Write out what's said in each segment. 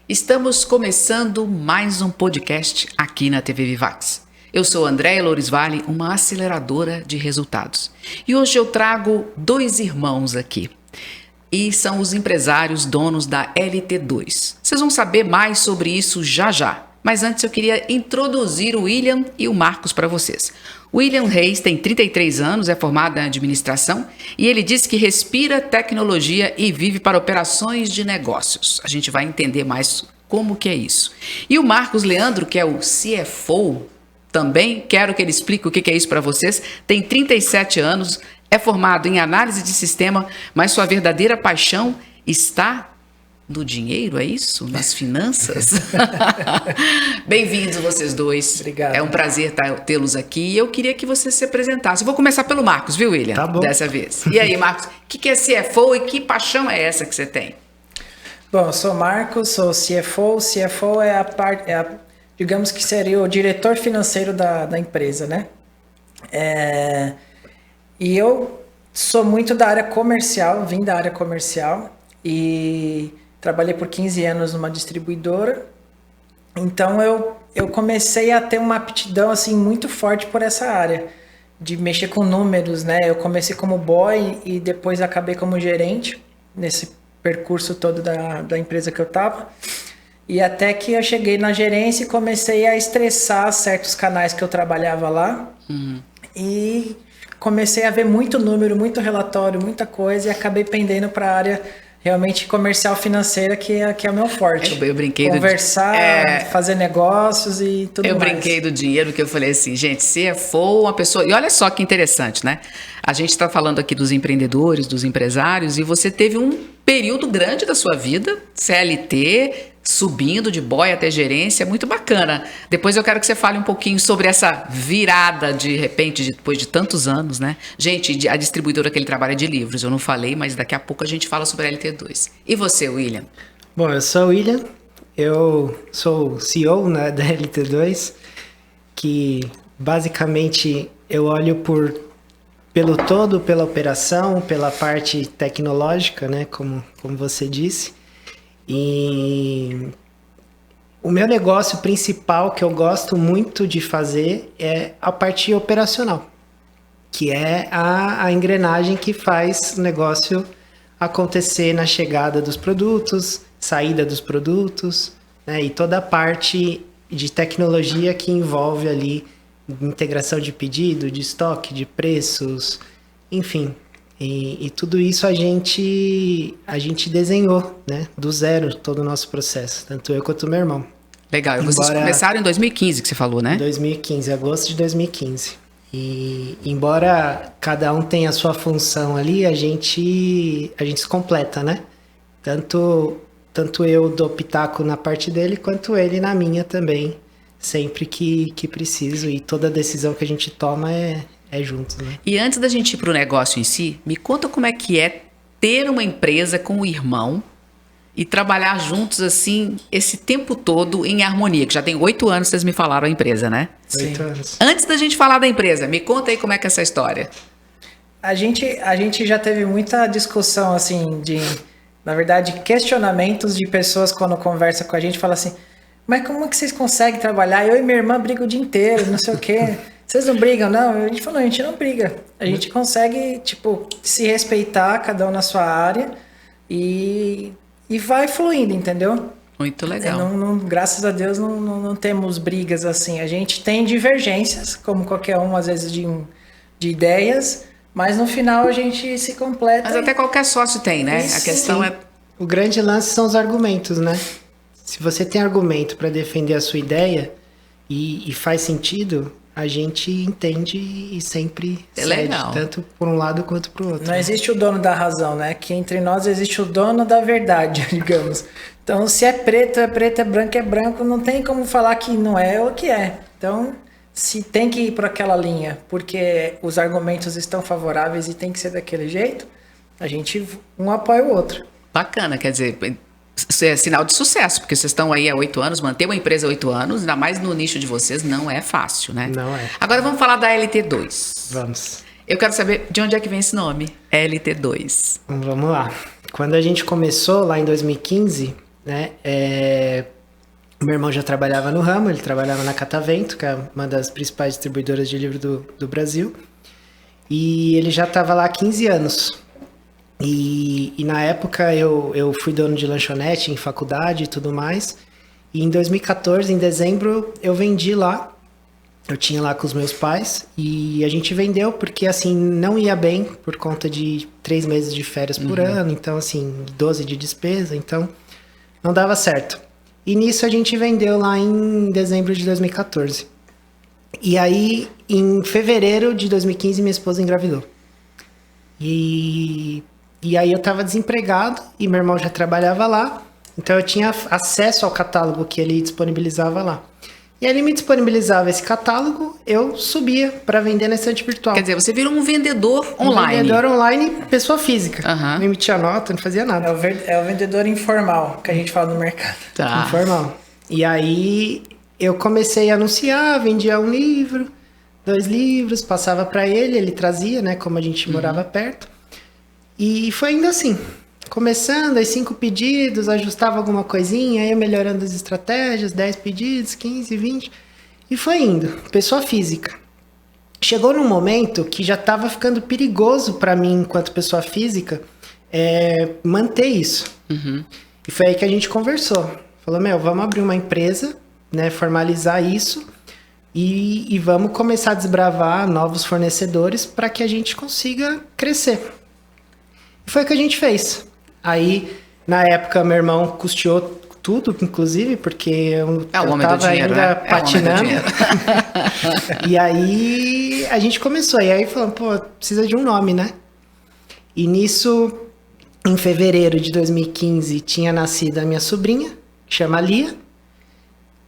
Estamos começando mais um podcast aqui na TV Vivax. Eu sou Andréia Lourisvalli, uma aceleradora de resultados. E hoje eu trago dois irmãos aqui. E são os empresários donos da LT2. Vocês vão saber mais sobre isso já já. Mas antes eu queria introduzir o William e o Marcos para vocês. William Reis tem 33 anos, é formado em administração e ele diz que respira tecnologia e vive para operações de negócios. A gente vai entender mais como que é isso. E o Marcos Leandro, que é o CFO, também quero que ele explique o que é isso para vocês. Tem 37 anos, é formado em análise de sistema, mas sua verdadeira paixão está no dinheiro, é isso? Nas finanças? Bem-vindos vocês dois. Obrigado. É um prazer tê-los aqui. E eu queria que vocês se apresentassem. Eu vou começar pelo Marcos, viu, William? Tá bom. Dessa vez. E aí, Marcos, o que é CFO e que paixão é essa que você tem? Bom, eu sou Marcos, sou CFO. O CFO é digamos que seria o diretor financeiro da empresa, né? E eu sou muito da área comercial, vim da área comercial e trabalhei por 15 anos numa distribuidora. Então eu comecei a ter uma aptidão assim muito forte por essa área de mexer com números, né? Eu comecei como boy e depois acabei como gerente nesse percurso todo da empresa que eu tava. E até que eu cheguei na gerência e comecei a estressar certos canais que eu trabalhava lá. E comecei a ver muito número, muito relatório, muita coisa e acabei pendendo para a área realmente comercial financeira, que é o meu forte. Eu brinquei conversar, fazer negócios e tudo mais. Eu brinquei do dinheiro, que eu falei assim, gente, CFO, uma pessoa... E olha só que interessante, né? A gente está falando aqui dos empreendedores, dos empresários, e você teve um período grande da sua vida, CLT, subindo de boy até gerência, muito bacana. Depois eu quero que você fale um pouquinho sobre essa virada, de repente, depois de tantos anos, né? Gente, a distribuidora que ele trabalha é de livros, eu não falei, mas daqui a pouco a gente fala sobre a LT2. E você, William? Bom, eu sou o William, eu sou o CEO, né, da LT2, que basicamente eu olho pelo todo, pela operação, pela parte tecnológica, né, como você disse. E o meu negócio principal que eu gosto muito de fazer é a parte operacional, que é a engrenagem que faz o negócio acontecer na chegada dos produtos, saída dos produtos, né, e toda a parte de tecnologia que envolve ali integração de pedido, de estoque, de preços, enfim. E tudo isso a gente desenhou, né, do zero, todo o nosso processo, tanto eu quanto o meu irmão. Legal, e vocês começaram em 2015, que você falou, né? 2015, agosto de 2015. E embora cada um tenha a sua função ali, a gente se completa, né? Tanto eu dou pitaco na parte dele, quanto ele na minha também, sempre que preciso. E toda decisão que a gente toma é juntos, né? E antes da gente ir para o negócio em si, me conta como é que é ter uma empresa com o irmão e trabalhar juntos assim, esse tempo todo em harmonia, que já tem 8 anos que vocês me falaram a empresa, né? 8 anos. Antes da gente falar da empresa, me conta aí como é que é essa história. A gente já teve muita discussão, assim, na verdade, questionamentos de pessoas quando conversam com a gente, falam assim, mas como é que vocês conseguem trabalhar? Eu e minha irmã brigam o dia inteiro, não sei o quê. Vocês não brigam, não? A gente falou, a gente não briga. A gente consegue, tipo, se respeitar, cada um na sua área, e vai fluindo, entendeu? Muito legal. Graças a Deus não temos brigas assim. A gente tem divergências, como qualquer um, às vezes, de ideias, mas no final a gente se completa. Mas até qualquer sócio tem, né? Isso, a questão é... O grande lance são os argumentos, né? Se você tem argumento para defender a sua ideia e faz sentido, a gente entende e sempre cede, legal. Tanto por um lado quanto por outro. Não existe o dono da razão, né? Que entre nós existe o dono da verdade, digamos. Então, se é preto, é branco, não tem como falar que não é ou que é. Então, se tem que ir por aquela linha, porque os argumentos estão favoráveis e tem que ser daquele jeito, a gente um apoia o outro. Bacana, quer dizer, Isso é sinal de sucesso, porque vocês estão aí há 8 anos, manter uma empresa há 8 anos, ainda mais no nicho de vocês, não é fácil, né? Não é. Agora vamos falar da LT2. Vamos. Eu quero saber de onde é que vem esse nome, LT2. Vamos lá. Quando a gente começou lá em 2015, né, o meu irmão já trabalhava no ramo, ele trabalhava na Catavento, que é uma das principais distribuidoras de livro do Brasil, e ele já estava lá há 15 anos. E na época eu fui dono de lanchonete em faculdade e tudo mais, e em 2014, em dezembro, eu vendi lá. Eu tinha lá com os meus pais e a gente vendeu porque, assim, não ia bem por conta de 3 meses de férias por ano. Então, assim, 12 de despesa. Então, não dava certo. E nisso a gente vendeu lá em dezembro de 2014. E aí, em fevereiro de 2015, minha esposa engravidou. E aí eu tava desempregado e meu irmão já trabalhava lá. Então, eu tinha acesso ao catálogo que ele disponibilizava lá. E aí ele me disponibilizava esse catálogo, eu subia para vender na estante virtual. Quer dizer, você virou um vendedor online. Um vendedor online, pessoa física. Não emitia nota, não fazia nada. É o vendedor informal, que a gente fala no mercado. Tá. Informal. E aí eu comecei a anunciar, vendia 1 livro, 2 livros, passava para ele trazia, né, como a gente morava perto. E foi indo assim. Começando, aí 5 pedidos, ajustava alguma coisinha, ia melhorando as estratégias, 10 pedidos, 15, 20, e foi indo, pessoa física. Chegou num momento que já estava ficando perigoso para mim, enquanto pessoa física, manter isso. E foi aí que a gente conversou. Falou, vamos abrir uma empresa, né, formalizar isso, e vamos começar a desbravar novos fornecedores para que a gente consiga crescer. E foi o que a gente fez. Aí, na época, meu irmão custeou tudo, inclusive, porque eu tava ainda patinando. E aí, a gente começou. E aí, falamos, precisa de um nome, né? E nisso, em fevereiro de 2015, tinha nascido a minha sobrinha, que chama Lia,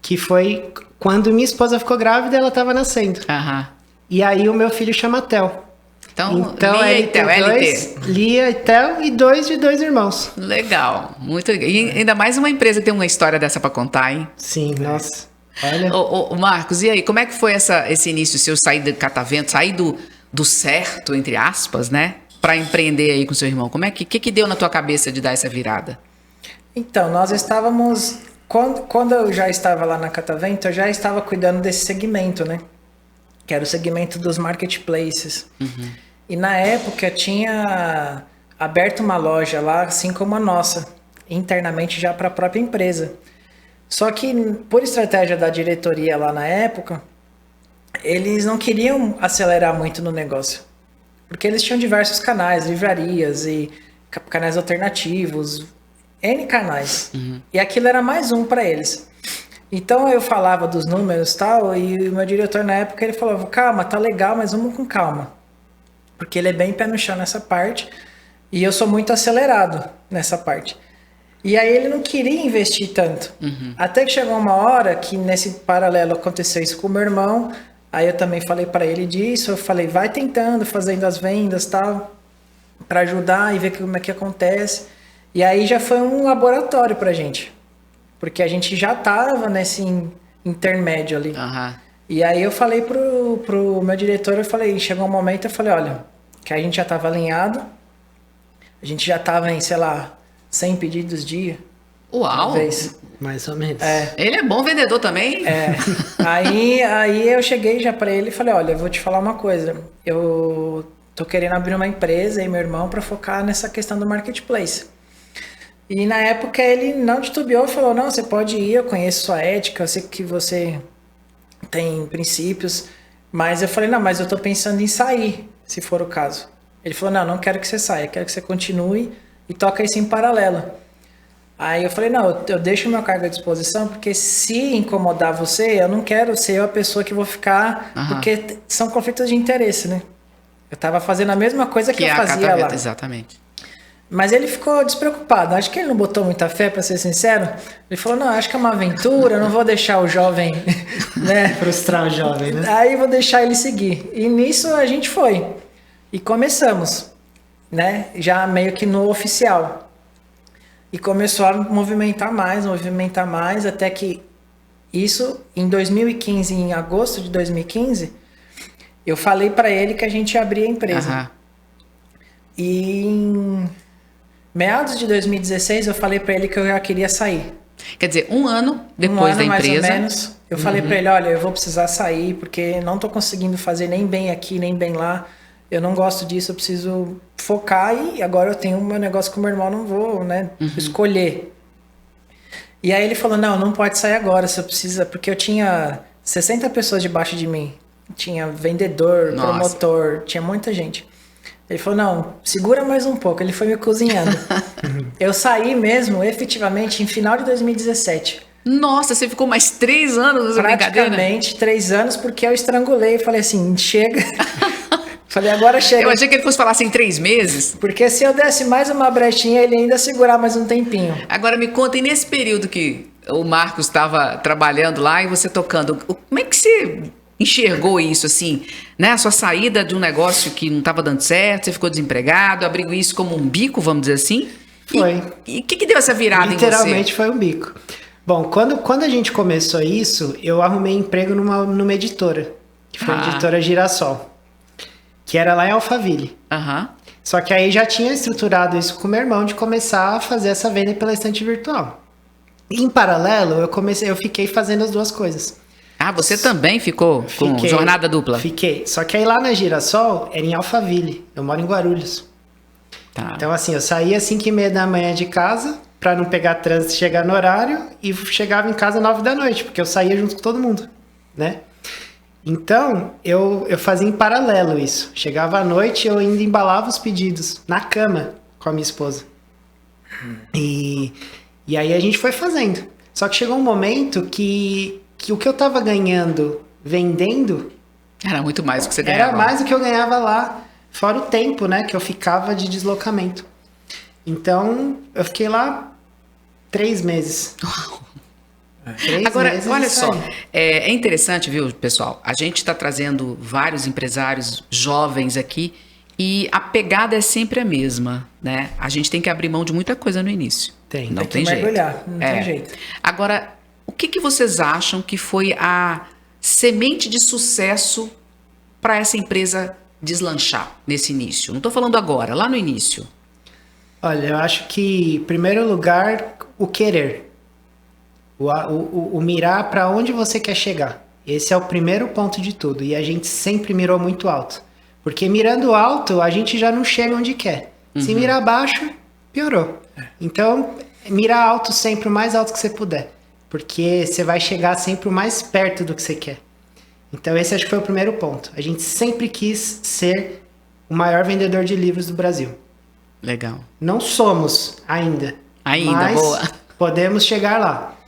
que foi quando minha esposa ficou grávida, ela tava nascendo. E aí, o meu filho chama Theo. Então Lia e Theo, LT. Lia e Theo e 2 de 2 irmãos. Legal, muito legal. E ainda mais uma empresa que tem uma história dessa para contar, hein? Sim, nossa. Olha. Ô, Marcos, e aí, como é que foi esse início seu, sair do Catavento, sair do certo, entre aspas, né? Para empreender aí com seu irmão? Como é que deu na tua cabeça de dar essa virada? Então, nós estávamos... Quando eu já estava lá na Catavento, eu já estava cuidando desse segmento, né? Que era o segmento dos marketplaces. E na época tinha aberto uma loja lá, assim como a nossa, internamente já para a própria empresa. Só que, por estratégia da diretoria lá na época, eles não queriam acelerar muito no negócio. Porque eles tinham diversos canais, livrarias e canais alternativos, N canais. E aquilo era mais um para eles. Então eu falava dos números e tal, e o meu diretor na época ele falava, calma, tá legal, mas vamos com calma. Porque ele é bem pé no chão nessa parte, e eu sou muito acelerado nessa parte. E aí ele não queria investir tanto. Até que chegou uma hora que nesse paralelo aconteceu isso com o meu irmão, aí eu também falei para ele disso, eu falei, vai tentando, fazendo as vendas e tal, para ajudar e ver como é que acontece. E aí já foi um laboratório pra gente. Porque a gente já tava nesse intermédio ali. E aí eu falei pro meu diretor, chegou um momento, eu falei, olha, que a gente já tava alinhado, a gente já tava em, sei lá, 100 pedidos dia. Uau! Talvez. Mais ou menos. Ele é bom vendedor também? Aí eu cheguei já pra ele e falei, olha, eu vou te falar uma coisa, eu tô querendo abrir uma empresa e meu irmão pra focar nessa questão do marketplace. E na época ele não titubeou, falou, não, você pode ir, eu conheço sua ética, eu sei que você tem princípios, mas eu falei, não, mas eu tô pensando em sair, se for o caso. Ele falou, não quero que você saia, quero que você continue e toca isso em paralelo. Aí eu falei, não, eu deixo o meu cargo à disposição, porque se incomodar você, eu não quero ser a pessoa que vou ficar, porque são conflitos de interesse, né? Eu tava fazendo a mesma coisa que eu fazia lá. Exatamente. Mas ele ficou despreocupado. Acho que ele não botou muita fé, para ser sincero. Ele falou, não, acho que é uma aventura, não vou deixar o jovem, né? Frustrar o jovem, né? Aí vou deixar ele seguir. E nisso a gente foi. E começamos, né? Já meio que no oficial. E começou a movimentar mais, até que isso, em 2015, em agosto de 2015, eu falei para ele que a gente ia abrir a empresa. E em meados de 2016, eu falei para ele que eu já queria sair. Quer dizer, um ano depois da empresa. Mais ou menos, eu falei para ele, olha, eu vou precisar sair porque não tô conseguindo fazer nem bem aqui, nem bem lá. Eu não gosto disso, eu preciso focar e agora eu tenho o meu negócio com o meu irmão, não vou, né, escolher. E aí ele falou, não pode sair agora, você precisa, porque eu tinha 60 pessoas debaixo de mim. Tinha vendedor, promotor, tinha muita gente. Ele falou, não, segura mais um pouco. Ele foi me cozinhando. Eu saí mesmo, efetivamente, em final de 2017. Nossa, você ficou mais 3 anos nessa brincadeira? Praticamente 3 anos, porque eu estrangulei. Falei assim, chega. Falei, agora chega. Eu achei que ele fosse falar assim, 3 meses. Porque se eu desse mais uma brechinha, ele ainda segurar mais um tempinho. Agora me conta, e nesse período que o Marcos estava trabalhando lá e você tocando, como é que você enxergou isso, assim, né? A sua saída de um negócio que não estava dando certo, você ficou desempregado, abriu isso como um bico, vamos dizer assim? Foi. E o que deu essa virada em você? Literalmente foi um bico. Bom, quando a gente começou isso, eu arrumei emprego numa editora, que foi a editora Girassol, que era lá em Alphaville. Só que aí já tinha estruturado isso com o meu irmão de começar a fazer essa venda pela estante virtual. Em paralelo, eu fiquei fazendo as duas coisas. Ah, você também ficou com jornada dupla? Fiquei. Só que aí lá na Girassol era em Alphaville. Eu moro em Guarulhos. Tá. Então, assim, eu saía às 5h30 da manhã de casa pra não pegar trânsito e chegar no horário. E chegava em casa às 9 da noite, porque eu saía junto com todo mundo, né? Então, eu fazia em paralelo isso. Chegava à noite, eu ainda embalava os pedidos na cama com a minha esposa. E aí a gente foi fazendo. Só que chegou um momento que o que eu tava ganhando vendendo... Era muito mais do que você ganhava. Era mais do que eu ganhava lá, fora o tempo, né, que eu ficava de deslocamento. Então, eu fiquei lá 3 meses. Agora, olha só, é interessante, viu, pessoal? A gente está trazendo vários empresários jovens aqui e a pegada é sempre a mesma, né? A gente tem que abrir mão de muita coisa no início. Não tem jeito. Não tem jeito. Agora, o que vocês acham que foi a semente de sucesso para essa empresa deslanchar nesse início? Não estou falando agora, lá no início. Olha, eu acho que, em primeiro lugar, o querer. O mirar para onde você quer chegar. Esse é o primeiro ponto de tudo. E a gente sempre mirou muito alto. Porque mirando alto, a gente já não chega onde quer. Se mirar baixo, piorou. Então, mirar alto sempre, o mais alto que você puder. Porque você vai chegar sempre o mais perto do que você quer. Então, esse acho que foi o primeiro ponto. A gente sempre quis ser o maior vendedor de livros do Brasil. Legal. Não somos ainda. Mas boa. Podemos chegar lá.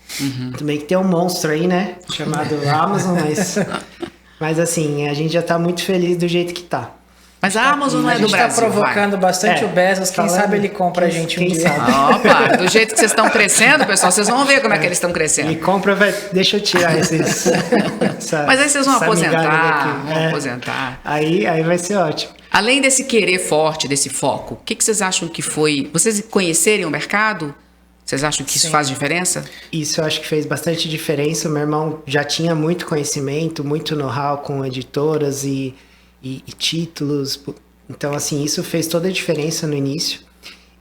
Também que tem um monstro aí, né? Chamado Amazon, mas assim, a gente já tá muito feliz do jeito que tá. Mas a Amazon não é do Brasil. A gente tá provocando bastante o Bezos, quem sabe ele compra a gente um dia. Opa, do jeito que vocês estão crescendo, pessoal, vocês vão ver como é que eles estão crescendo. Me compra, deixa eu tirar esses... Mas aí vocês vão aposentar. Aí vai ser ótimo. Além desse querer forte, desse foco, o que vocês acham que foi... Vocês conhecerem o mercado? Vocês acham que isso faz diferença? Isso eu acho que fez bastante diferença. O meu irmão já tinha muito conhecimento, muito know-how com editoras e títulos. Então, assim, isso fez toda a diferença no início.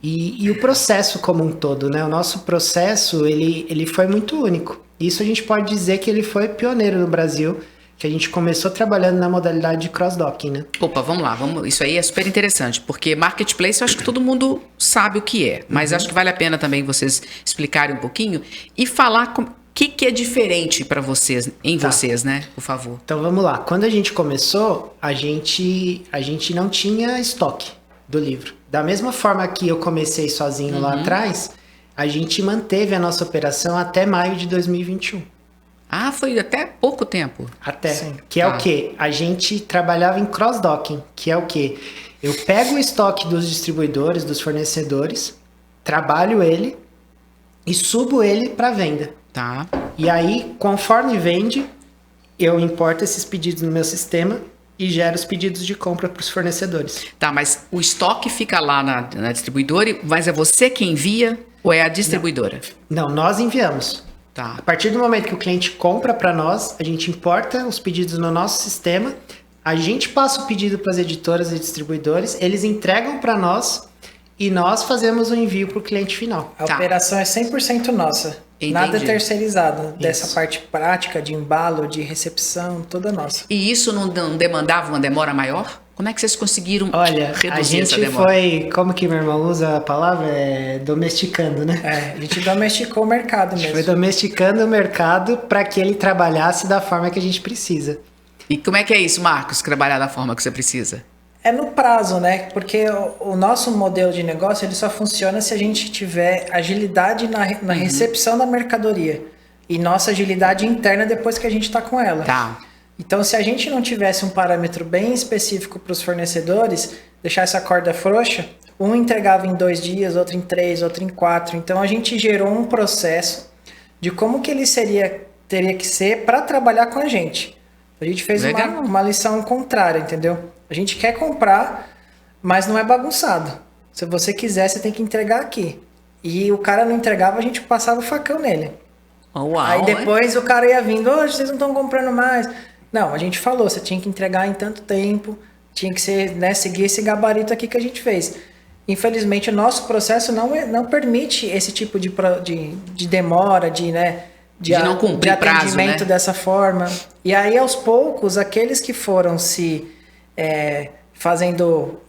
E o processo como um todo, né? O nosso processo, ele foi muito único. Isso a gente pode dizer que ele foi pioneiro no Brasil, que a gente começou trabalhando na modalidade de cross-docking, né? Opa, vamos lá. Isso aí é super interessante, porque marketplace eu acho que todo mundo sabe o que é, mas acho que vale a pena também vocês explicarem um pouquinho e falar o que é diferente para vocês, vocês, né? Por favor. Então vamos lá. Quando a gente começou, a gente não tinha estoque do livro. Da mesma forma que eu comecei sozinho lá atrás, a gente manteve a nossa operação até maio de 2021. Ah, foi até pouco tempo. Até. Sim. Que é o quê? A gente trabalhava em cross-docking, que é o quê? Eu pego o estoque dos distribuidores, dos fornecedores, trabalho ele e subo ele para venda. Tá. E aí, conforme vende, eu importo esses pedidos no meu sistema e gero os pedidos de compra para os fornecedores. Tá, mas o estoque fica lá na distribuidora, mas é você quem envia? Ou é a distribuidora? Não, nós enviamos. Tá. A partir do momento que o cliente compra para nós, a gente importa os pedidos no nosso sistema, a gente passa o pedido para as editoras e distribuidores, eles entregam para nós e nós fazemos o envio para o cliente final. A Tá. operação é 100% nossa. Entendi. Nada terceirizado. Dessa Isso. parte prática, de embalo, de recepção, toda nossa. E isso não demandava uma demora maior? Como é que vocês conseguiram Olha, reduzir a essa gente demora? foi, como que meu irmão usa a palavra? Domesticando, né? É, a gente domesticou o mercado A gente mesmo. foi domesticando o mercado para que ele trabalhasse da forma que a gente precisa. E como é que é isso, Marcos, trabalhar da forma que você precisa? É no prazo, né? Porque o nosso modelo de negócio ele só funciona se a gente tiver agilidade na recepção da mercadoria. E nossa agilidade interna depois que a gente está com ela. Tá. Então, se a gente não tivesse um parâmetro bem específico para os fornecedores, deixar essa corda frouxa, um entregava em 2 dias, outro em 3, outro em 4. Então, a gente gerou um processo de como que ele teria que ser para trabalhar com a gente. A gente fez uma lição contrária, entendeu? A gente quer comprar, mas não é bagunçado. Se você quiser, você tem que entregar aqui. E o cara não entregava, a gente passava o facão nele. Uau, Aí depois o cara ia vindo, hoje vocês não estão comprando mais. Não, a gente falou, você tinha que entregar em tanto tempo, tinha que ser, né, seguir esse gabarito aqui que a gente fez. Infelizmente, o nosso processo não permite esse tipo de demora, de não cumprir de atendimento prazo, né? dessa forma. E aí, aos poucos, aqueles que foram se fazendo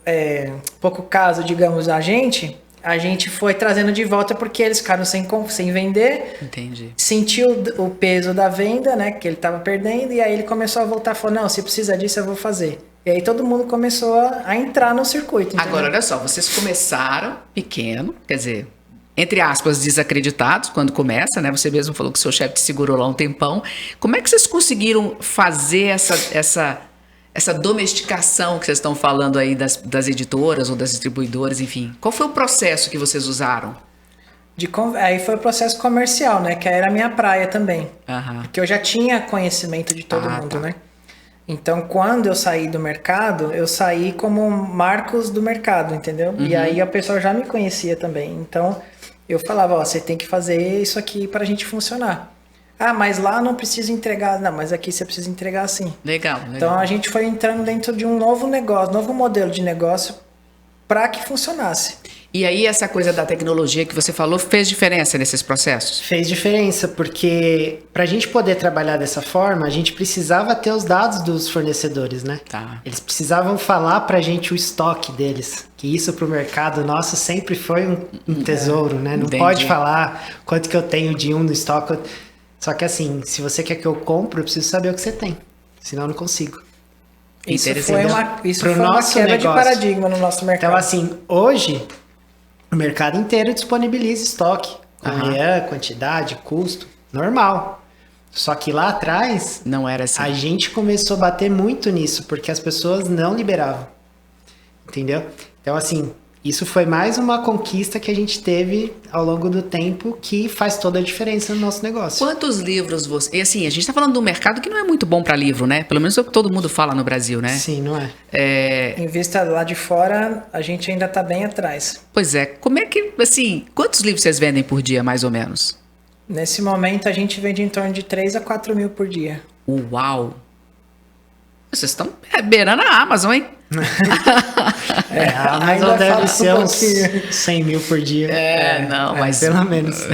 pouco caso, digamos, a gente foi trazendo de volta porque eles ficaram sem vender. Entendi. Sentiu o peso da venda, né, que ele estava perdendo, e aí ele começou a voltar e falou, não, se precisa disso eu vou fazer. E aí todo mundo começou a entrar no circuito. Entendeu? Agora, olha só, vocês começaram pequeno, quer dizer, entre aspas, desacreditados quando começa, né? Você mesmo falou que seu chefe te segurou lá um tempão. Como é que vocês conseguiram fazer essa domesticação que vocês estão falando aí das editoras ou das distribuidoras, enfim? Qual foi o processo que vocês usaram? Aí foi o processo comercial, né? Que era a minha praia também. Aham. Porque eu já tinha conhecimento de todo mundo, tá. né? Então, quando eu saí do mercado, eu saí como Marcos do mercado, entendeu? E aí a pessoa já me conhecia também. Então, eu falava, ó, você tem que fazer isso aqui pra gente funcionar. Ah, mas lá não precisa entregar. Não, mas aqui você precisa entregar assim. Legal. Então, a gente foi entrando dentro de um novo negócio, novo modelo de negócio para que funcionasse. E aí essa coisa da tecnologia que você falou fez diferença nesses processos? Fez diferença, porque para a gente poder trabalhar dessa forma, a gente precisava ter os dados dos fornecedores, né? Tá. Eles precisavam falar para a gente o estoque deles, que isso para o mercado nosso sempre foi um tesouro, né? Não Entendi. pode falar quanto que eu tenho de um no estoque. Só que assim, se você quer que eu compre, eu preciso saber o que você tem, senão eu não consigo. Isso Interessante. foi uma quebra de paradigma no nosso mercado. Então assim, hoje o mercado inteiro disponibiliza estoque, com quantidade, custo, normal. Só que lá atrás, Não era assim. a gente começou a bater muito nisso, porque as pessoas não liberavam. Entendeu? Então, assim, isso foi mais uma conquista que a gente teve ao longo do tempo que faz toda a diferença no nosso negócio. Quantos livros você... E assim, a gente tá falando de um mercado que não é muito bom para livro, né? Pelo menos é o que todo mundo fala no Brasil, né? Sim, não é? Em vista lá de fora, a gente ainda tá bem atrás. Pois é. Como é que, assim, quantos livros vocês vendem por dia, mais ou menos? Nesse momento, a gente vende em torno de 3 a 4 mil por dia. Uau! Vocês estão beirando a Amazon, hein? A ainda Amazon deve falta ser um uns pouquinho. 100 mil por dia. Mas... Pelo menos.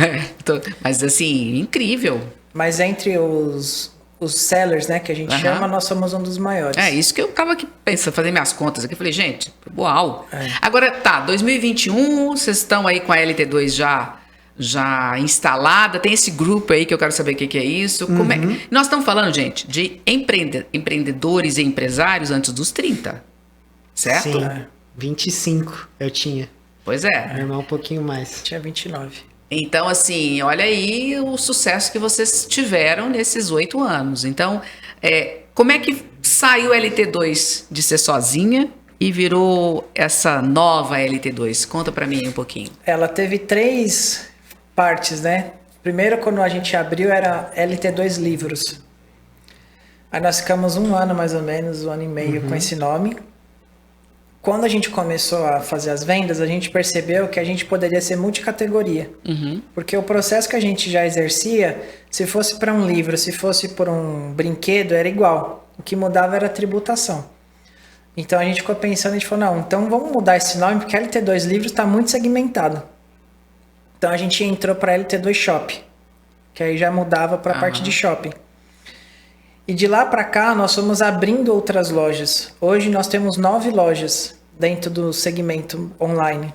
Mas assim, incrível. Mas entre os sellers, né, que a gente chama, nós somos um dos maiores. É isso que eu tava aqui pensando, fazer minhas contas aqui. Falei, gente, uau. Agora, tá, 2021, vocês estão aí com a LT2 já instalada, tem esse grupo aí que eu quero saber o que é isso. Como é? Nós estamos falando, gente, de empreendedores e empresários antes dos 30, certo? Sim, 25 eu tinha. Pois é. Meu irmão um pouquinho mais. Tinha 29. Então, assim, olha aí o sucesso que vocês tiveram nesses 8 anos. Então, como é que saiu a LT2 de ser sozinha e virou essa nova LT2? Conta pra mim um pouquinho. Ela teve 3 partes, né? Primeiro, quando a gente abriu, era LT2 Livros. Aí nós ficamos 1 ano, mais ou menos, 1 ano e meio com esse nome. quando a gente começou a fazer as vendas, a gente percebeu que a gente poderia ser multicategoria. Porque o processo que a gente já exercia, se fosse para um livro, se fosse por um brinquedo, era igual. O que mudava era a tributação. Então a gente ficou pensando, a gente falou, não, então vamos mudar esse nome, porque LT2 Livros está muito segmentado. Então a gente entrou para LT2 Shop, que aí já mudava para a parte de shopping. E de lá para cá, nós fomos abrindo outras lojas. Hoje nós temos 9 lojas dentro do segmento online.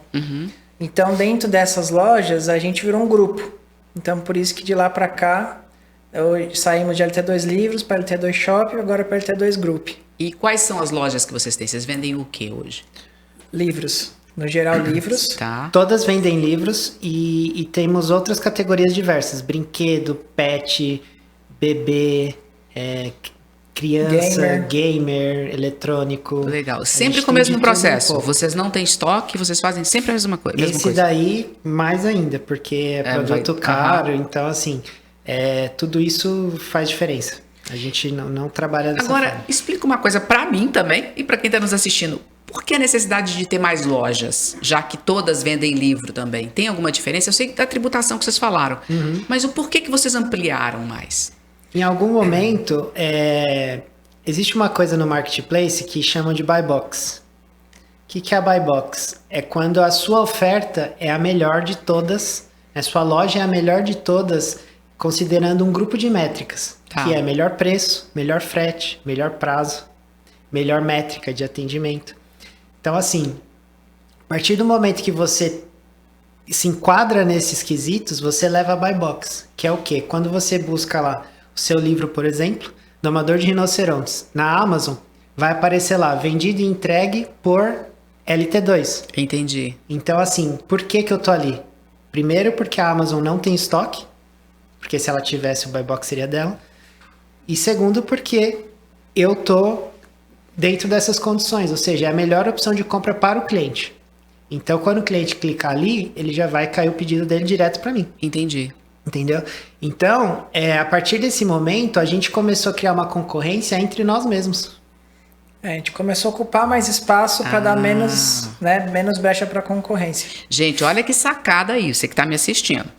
Então, dentro dessas lojas, a gente virou um grupo. Então, por isso que de lá para cá, saímos de LT2 Livros para LT2 Shop e agora para LT2 Group. E quais são as lojas que vocês têm? Vocês vendem o que hoje? Livros. No geral, livros. Tá. Todas vendem livros e temos outras categorias diversas. Brinquedo, pet, bebê, criança, gamer, eletrônico. Legal. Sempre com o mesmo processo. Vocês não têm estoque, vocês fazem sempre a mesma coisa. Esse daí, mais ainda, porque é produto caro. Então, assim, tudo isso faz diferença. A gente não trabalha dessa forma. Agora, explica uma coisa pra mim também e pra quem tá nos assistindo. Por que a necessidade de ter mais lojas, já que todas vendem livro também? Tem alguma diferença? Eu sei da tributação que vocês falaram, mas o porquê que vocês ampliaram mais? Em algum momento, existe uma coisa no marketplace que chamam de buy box. O que é a buy box? É quando a sua oferta é a melhor de todas, a sua loja é a melhor de todas, considerando um grupo de métricas, que é melhor preço, melhor frete, melhor prazo, melhor métrica de atendimento. Então, assim, a partir do momento que você se enquadra nesses quesitos, você leva a buy box, que é o quê? Quando você busca lá o seu livro, por exemplo, Domador de Rinocerontes, na Amazon, vai aparecer lá, vendido e entregue por LT2. Entendi. Então, assim, por que eu tô ali? Primeiro, porque a Amazon não tem estoque, porque se ela tivesse, o buy box seria dela. E segundo, porque eu tô dentro dessas condições, ou seja, é a melhor opção de compra para o cliente. Então, quando o cliente clicar ali, ele já vai cair o pedido dele direto para mim. Entendi. Entendeu? Então, a partir desse momento, a gente começou a criar uma concorrência entre nós mesmos. A gente começou a ocupar mais espaço para dar menos brecha para a concorrência. Gente, olha que sacada aí, você que está me assistindo.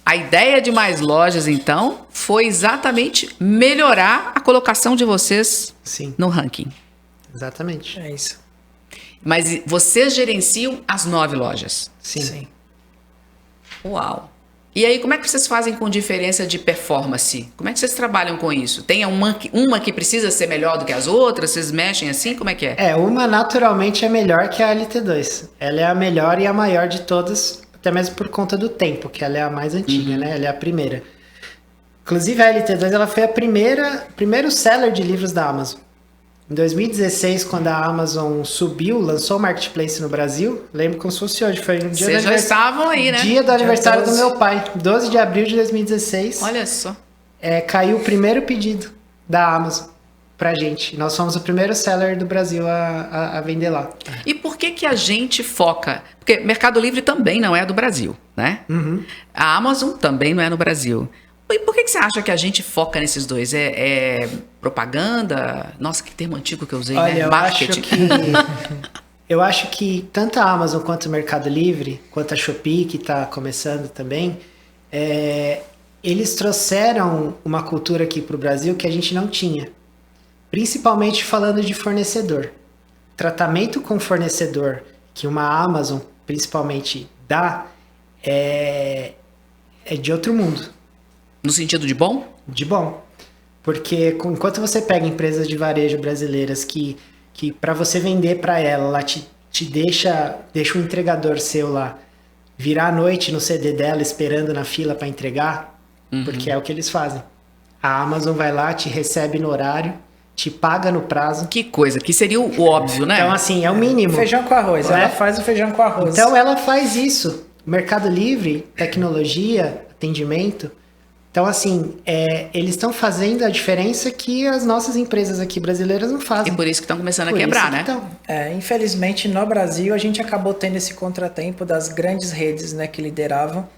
A ideia de mais lojas, então, foi exatamente melhorar a colocação de vocês no ranking. Exatamente. É isso. Mas vocês gerenciam as 9 lojas? Sim. Uau! E aí, como é que vocês fazem com diferença de performance? Como é que vocês trabalham com isso? Tem uma que precisa ser melhor do que as outras? Vocês mexem assim? Como é que é? Uma naturalmente é melhor que a LT2. Ela é a melhor e a maior de todas, até mesmo por conta do tempo, que ela é a mais antiga, né? Ela é a primeira. Inclusive, a LT2 ela foi primeiro seller de livros da Amazon. Em 2016, quando a Amazon lançou o Marketplace no Brasil, lembro como se fosse hoje, foi um dia Vocês já estavam aí, né? Dia do aniversário do meu pai, 12 de abril de 2016. Olha só. Caiu o primeiro pedido da Amazon pra gente. Nós fomos o primeiro seller do Brasil a vender lá. E por que a gente foca? Porque Mercado Livre também não é do Brasil, né? A Amazon também não é no Brasil. E por que você acha que a gente foca nesses dois? É propaganda? Nossa, que termo antigo que eu usei, Olha, né? Marketing. Eu acho que tanto a Amazon quanto o Mercado Livre, quanto a Shopee, que está começando também, eles trouxeram uma cultura aqui para o Brasil que a gente não tinha. Principalmente falando de fornecedor. Tratamento com fornecedor que uma Amazon, principalmente, dá, é de outro mundo. No sentido de bom? De bom. Porque enquanto você pega empresas de varejo brasileiras que para você vender para ela te deixa um entregador seu lá virar à noite no CD dela esperando na fila para entregar, porque é o que eles fazem. A Amazon vai lá, te recebe no horário, te paga no prazo. Que coisa, que seria o óbvio, né? Então, assim, é o mínimo. Feijão com arroz, ela faz o feijão com arroz. Então, ela faz isso. Mercado Livre, tecnologia, atendimento. Então, assim, eles estão fazendo a diferença que as nossas empresas aqui brasileiras não fazem. E por isso que estão começando a quebrar, né? Infelizmente, no Brasil, a gente acabou tendo esse contratempo das grandes redes, né, que lideravam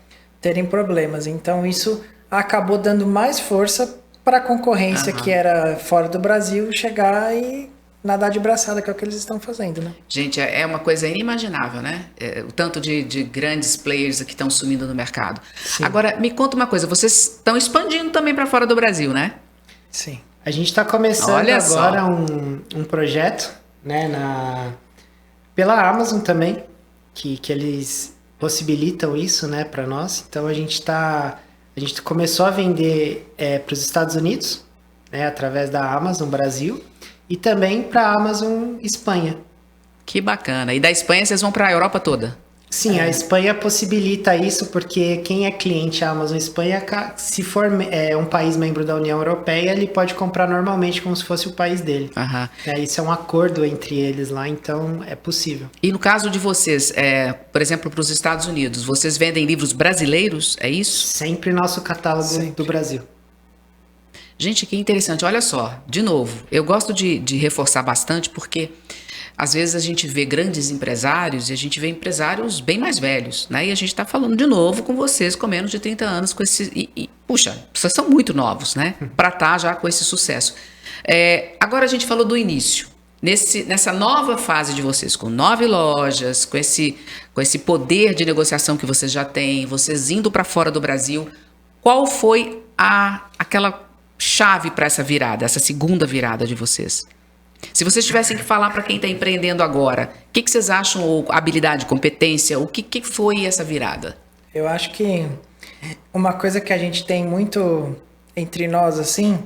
terem problemas. Então, isso acabou dando mais força para a concorrência que era fora do Brasil chegar e nadar de braçada, que é o que eles estão fazendo, né? Gente, é uma coisa inimaginável, né? O tanto de grandes players que estão sumindo no mercado. Sim. Agora, me conta uma coisa, vocês estão expandindo também para fora do Brasil, né? Sim. A gente está começando Olha agora só. um projeto, né, pela Amazon também, que eles possibilitam isso, né, para nós. Então a gente começou a vender para os Estados Unidos, né, através da Amazon Brasil, e também para a Amazon Espanha. Que bacana. E da Espanha vocês vão para a Europa toda? Sim, a Espanha possibilita isso porque quem é cliente Amazon Espanha, se for um país membro da União Europeia, ele pode comprar normalmente como se fosse o país dele. Aham. Isso é um acordo entre eles lá, então é possível. E no caso de vocês, por exemplo, para os Estados Unidos, vocês vendem livros brasileiros, é isso? Sempre nosso catálogo do Brasil. Gente, que interessante. Olha só, de novo, eu gosto de reforçar bastante porque às vezes a gente vê grandes empresários e a gente vê empresários bem mais velhos, né? E a gente está falando de novo com vocês com menos de 30 anos com esse... puxa, vocês são muito novos, né? Para estar já com esse sucesso. Agora a gente falou do início. Nessa nova fase de vocês, com 9 lojas, com esse poder de negociação que vocês já têm, vocês indo para fora do Brasil, qual foi aquela chave para essa virada, essa segunda virada de vocês? Se vocês tivessem que falar para quem está empreendendo agora, o que vocês acham, ou habilidade, competência, o que foi essa virada? Eu acho que uma coisa que a gente tem muito entre nós, assim,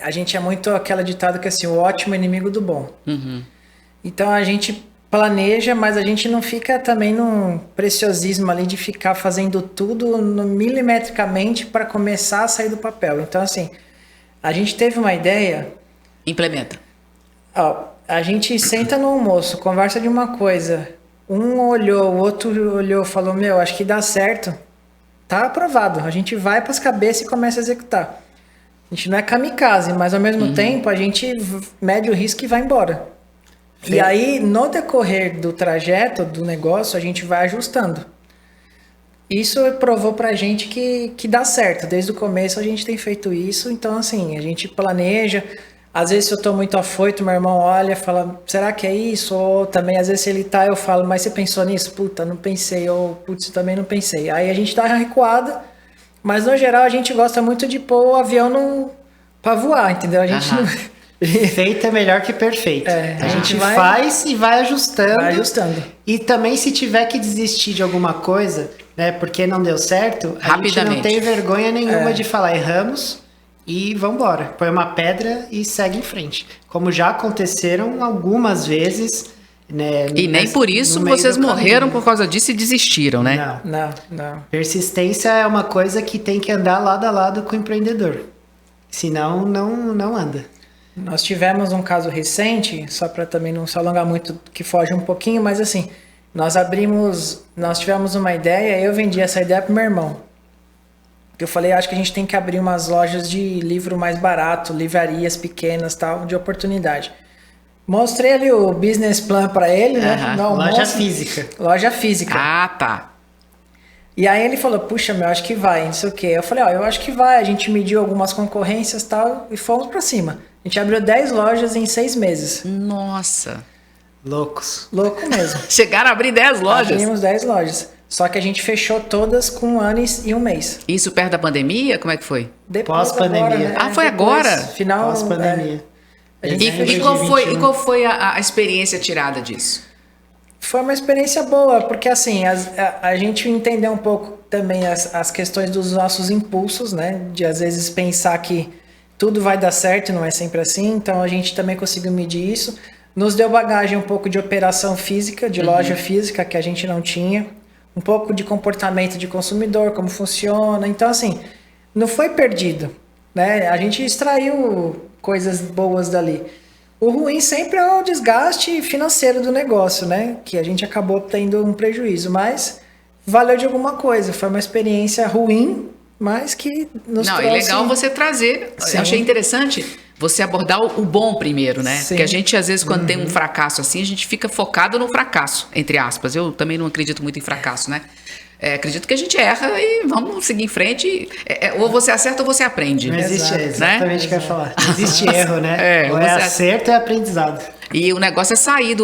a gente é muito aquela ditada que assim, o ótimo é inimigo do bom. Uhum. Então a gente planeja, mas a gente não fica também num preciosismo ali de ficar fazendo tudo milimetricamente para começar a sair do papel. Então assim, a gente teve uma ideia... Implementa. A gente senta no almoço, conversa de uma coisa, um olhou, o outro olhou, falou, acho que dá certo, tá aprovado, a gente vai para as cabeças e começa a executar. A gente não é kamikaze, mas ao mesmo tempo a gente mede o risco e vai embora. E aí, no decorrer do trajeto do negócio, a gente vai ajustando. Isso provou pra gente que dá certo, desde o começo a gente tem feito isso, então assim, a gente planeja... Às vezes, se eu tô muito afoito, meu irmão olha e fala, será que é isso? Ou também, às vezes, se ele tá, eu falo, mas você pensou nisso? Puta, não pensei. Ou, putz, também não pensei. Aí a gente dá uma recuada, mas no geral a gente gosta muito de pôr o avião pra voar, entendeu? A gente não... Feito é melhor que perfeito. A gente faz e vai ajustando. Vai ajustando. E também, se tiver que desistir de alguma coisa, né, porque não deu certo, a gente não tem vergonha nenhuma de falar, erramos. E vambora, põe uma pedra e segue em frente. Como já aconteceram algumas vezes, né? E nem por isso vocês morreram por causa disso e desistiram, né? Não. Persistência é uma coisa que tem que andar lado a lado com o empreendedor. Senão, não anda. Nós tivemos um caso recente, só para também não se alongar muito, que foge um pouquinho, mas assim, nós tivemos uma ideia, eu vendi essa ideia pro meu irmão. Eu falei, acho que a gente tem que abrir umas lojas de livro mais barato, livrarias pequenas, tal, de oportunidade. Mostrei ali o business plan para ele, né? Loja física. Loja física. Ah, tá. E aí ele falou, puxa, acho que vai, não sei o quê. Eu falei, eu acho que vai. A gente mediu algumas concorrências e tal, e fomos para cima. A gente abriu 10 lojas em 6 meses. Nossa. Loucos. Louco mesmo. Chegaram a abrir 10 lojas? Abrimos 10 lojas. Só que a gente fechou todas com 1 ano e 1 mês. Isso perto da pandemia? Como é que foi? Pós-pandemia. Né? Foi agora? Final... Pós-pandemia. E qual foi a experiência tirada disso? Foi uma experiência boa, porque assim, a gente entendeu um pouco também as questões dos nossos impulsos, né? De às vezes pensar que tudo vai dar certo, não é sempre assim. Então a gente também conseguiu medir isso. Nos deu bagagem um pouco de operação física, de loja física, que a gente não tinha. Um pouco de comportamento de consumidor, como funciona. Então, assim, não foi perdido, né? A gente extraiu coisas boas dali. O ruim sempre é o desgaste financeiro do negócio, né? Que a gente acabou tendo um prejuízo, mas valeu de alguma coisa. Foi uma experiência ruim, mas que nos trouxe... Não, é legal você trazer. Sim. Eu achei interessante você abordar o bom primeiro, né? Sim. Porque a gente, às vezes, quando tem um fracasso assim, a gente fica focado no fracasso, entre aspas. Eu também não acredito muito em fracasso, né? acredito que a gente erra e vamos seguir em frente. Ou você acerta ou você aprende. Não existe, Exato. exatamente o que eu ia falar. Não existe erro, né? Ou você acerto é aprendizado. E o negócio é sair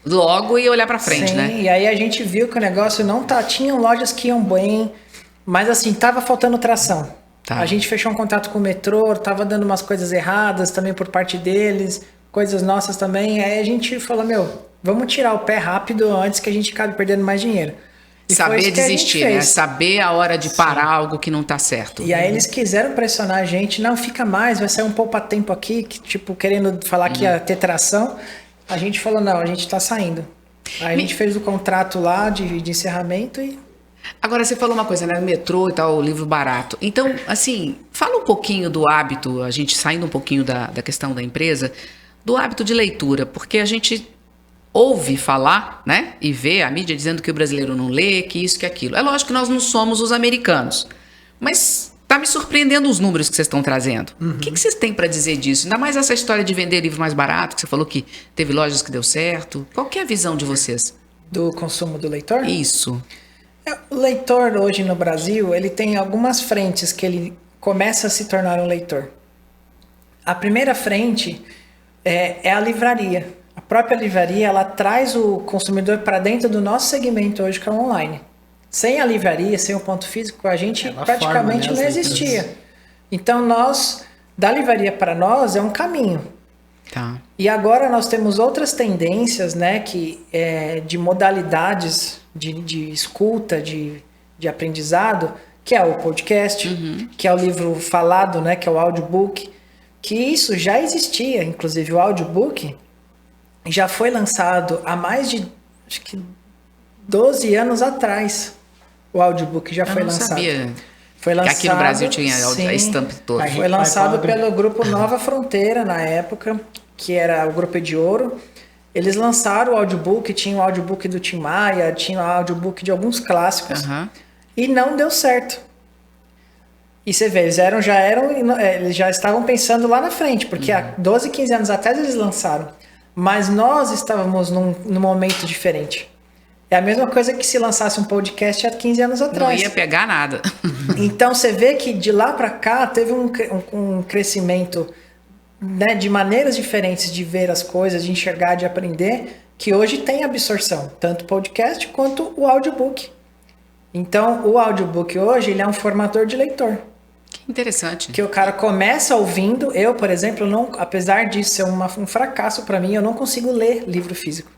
logo e olhar pra frente, Sim, né? e aí a gente viu que o negócio não tá... Tinham lojas que iam bem, mas assim, tava faltando tração. Tá. A gente fechou um contato com o metrô, tava dando umas coisas erradas também por parte deles, coisas nossas também. Aí a gente falou, vamos tirar o pé rápido antes que a gente acabe perdendo mais dinheiro. E foi Saber isso que a gente desistir, né? fez. Saber a hora de parar algo que não tá certo. E aí eles quiseram pressionar a gente, não, fica mais, vai sair um poupa-tempo aqui, que, tipo, querendo falar que ia ter tração. A gente falou, não, a gente tá saindo. Aí a gente fez o contrato lá de encerramento e... Agora, você falou uma coisa, né? O metrô e tal, o livro barato. Então, assim, fala um pouquinho do hábito, a gente saindo um pouquinho da questão da empresa, do hábito de leitura, porque a gente ouve falar, né? E vê a mídia dizendo que o brasileiro não lê, que isso, que aquilo. É lógico que nós não somos os americanos, mas tá me surpreendendo os números que vocês estão trazendo. O que vocês têm para dizer disso? Ainda mais essa história de vender livro mais barato, que você falou que teve lojas que deu certo. Qual que é a visão de vocês? Do consumo do leitor? Isso. O leitor hoje no Brasil, ele tem algumas frentes que ele começa a se tornar um leitor. A primeira frente é a livraria. A própria livraria, ela traz o consumidor para dentro do nosso segmento hoje, que é o online. Sem a livraria, sem o ponto físico, a gente praticamente não existia. Então, da livraria para nós é um caminho. Tá. E agora nós temos outras tendências, né, de modalidades de escuta, de aprendizado, que é o podcast, que é o livro falado, né, que é o audiobook, que isso já existia, inclusive o audiobook já foi lançado há mais de, acho que 12 anos atrás. O audiobook já foi lançado. Sabia. Foi lançado, que aqui no Brasil tinha a estampa toda. Foi lançado pelo grupo Nova Fronteira na época, que era o grupo de ouro. Eles lançaram o audiobook, tinha o audiobook do Tim Maia, tinha o audiobook de alguns clássicos, e não deu certo. E você vê, eles já estavam pensando lá na frente, porque há 12, 15 anos atrás eles lançaram. Mas nós estávamos num momento diferente. É a mesma coisa que se lançasse um podcast há 15 anos atrás. Não ia pegar nada. Então você vê que de lá para cá teve um crescimento, né, de maneiras diferentes de ver as coisas, de enxergar, de aprender, que hoje tem absorção, tanto o podcast quanto o audiobook. Então o audiobook hoje ele é um formador de leitor. Que interessante. Que o cara começa ouvindo. Eu, por exemplo, apesar disso ser um fracasso para mim, eu não consigo ler livro físico.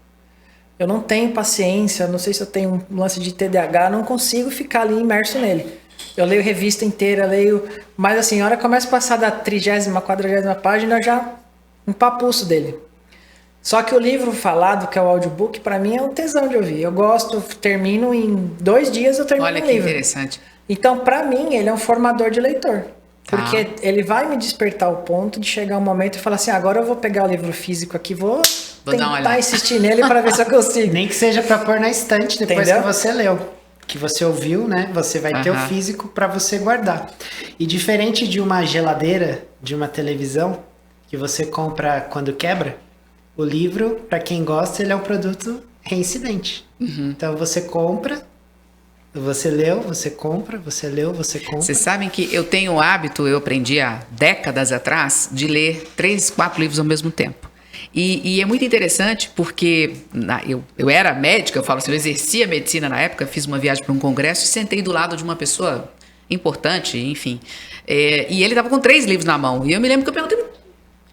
Eu não tenho paciência, não sei se eu tenho um lance de TDAH, não consigo ficar ali imerso nele. Eu leio revista inteira, mas assim, a hora que começa a passar da 30ª, 40ª página, eu já empapuço dele. Só que o livro falado, que é o audiobook, para mim é um tesão de ouvir. Eu gosto, termino em 2 dias, eu termino o livro. Olha que interessante. Então, para mim, ele é um formador de leitor. Porque ele vai me despertar o ponto de chegar um momento e falar assim, agora eu vou pegar o livro físico aqui, vou tentar insistir nele para ver se eu consigo. Nem que seja para pôr na estante depois Entendeu? que você leu. Que você ouviu, né? Você vai ter o físico para você guardar. E diferente de uma geladeira, de uma televisão, que você compra quando quebra, o livro, para quem gosta, ele é um produto reincidente. Então você compra, você leu, você compra, você leu, você compra. Vocês sabem que eu tenho o hábito, eu aprendi há décadas atrás, de ler 3, 4 livros ao mesmo tempo. E é muito interessante porque eu era médica, eu falo assim, eu exercia medicina na época, fiz uma viagem para um congresso e sentei do lado de uma pessoa importante, enfim. E ele estava com 3 livros na mão. E eu me lembro que eu perguntei,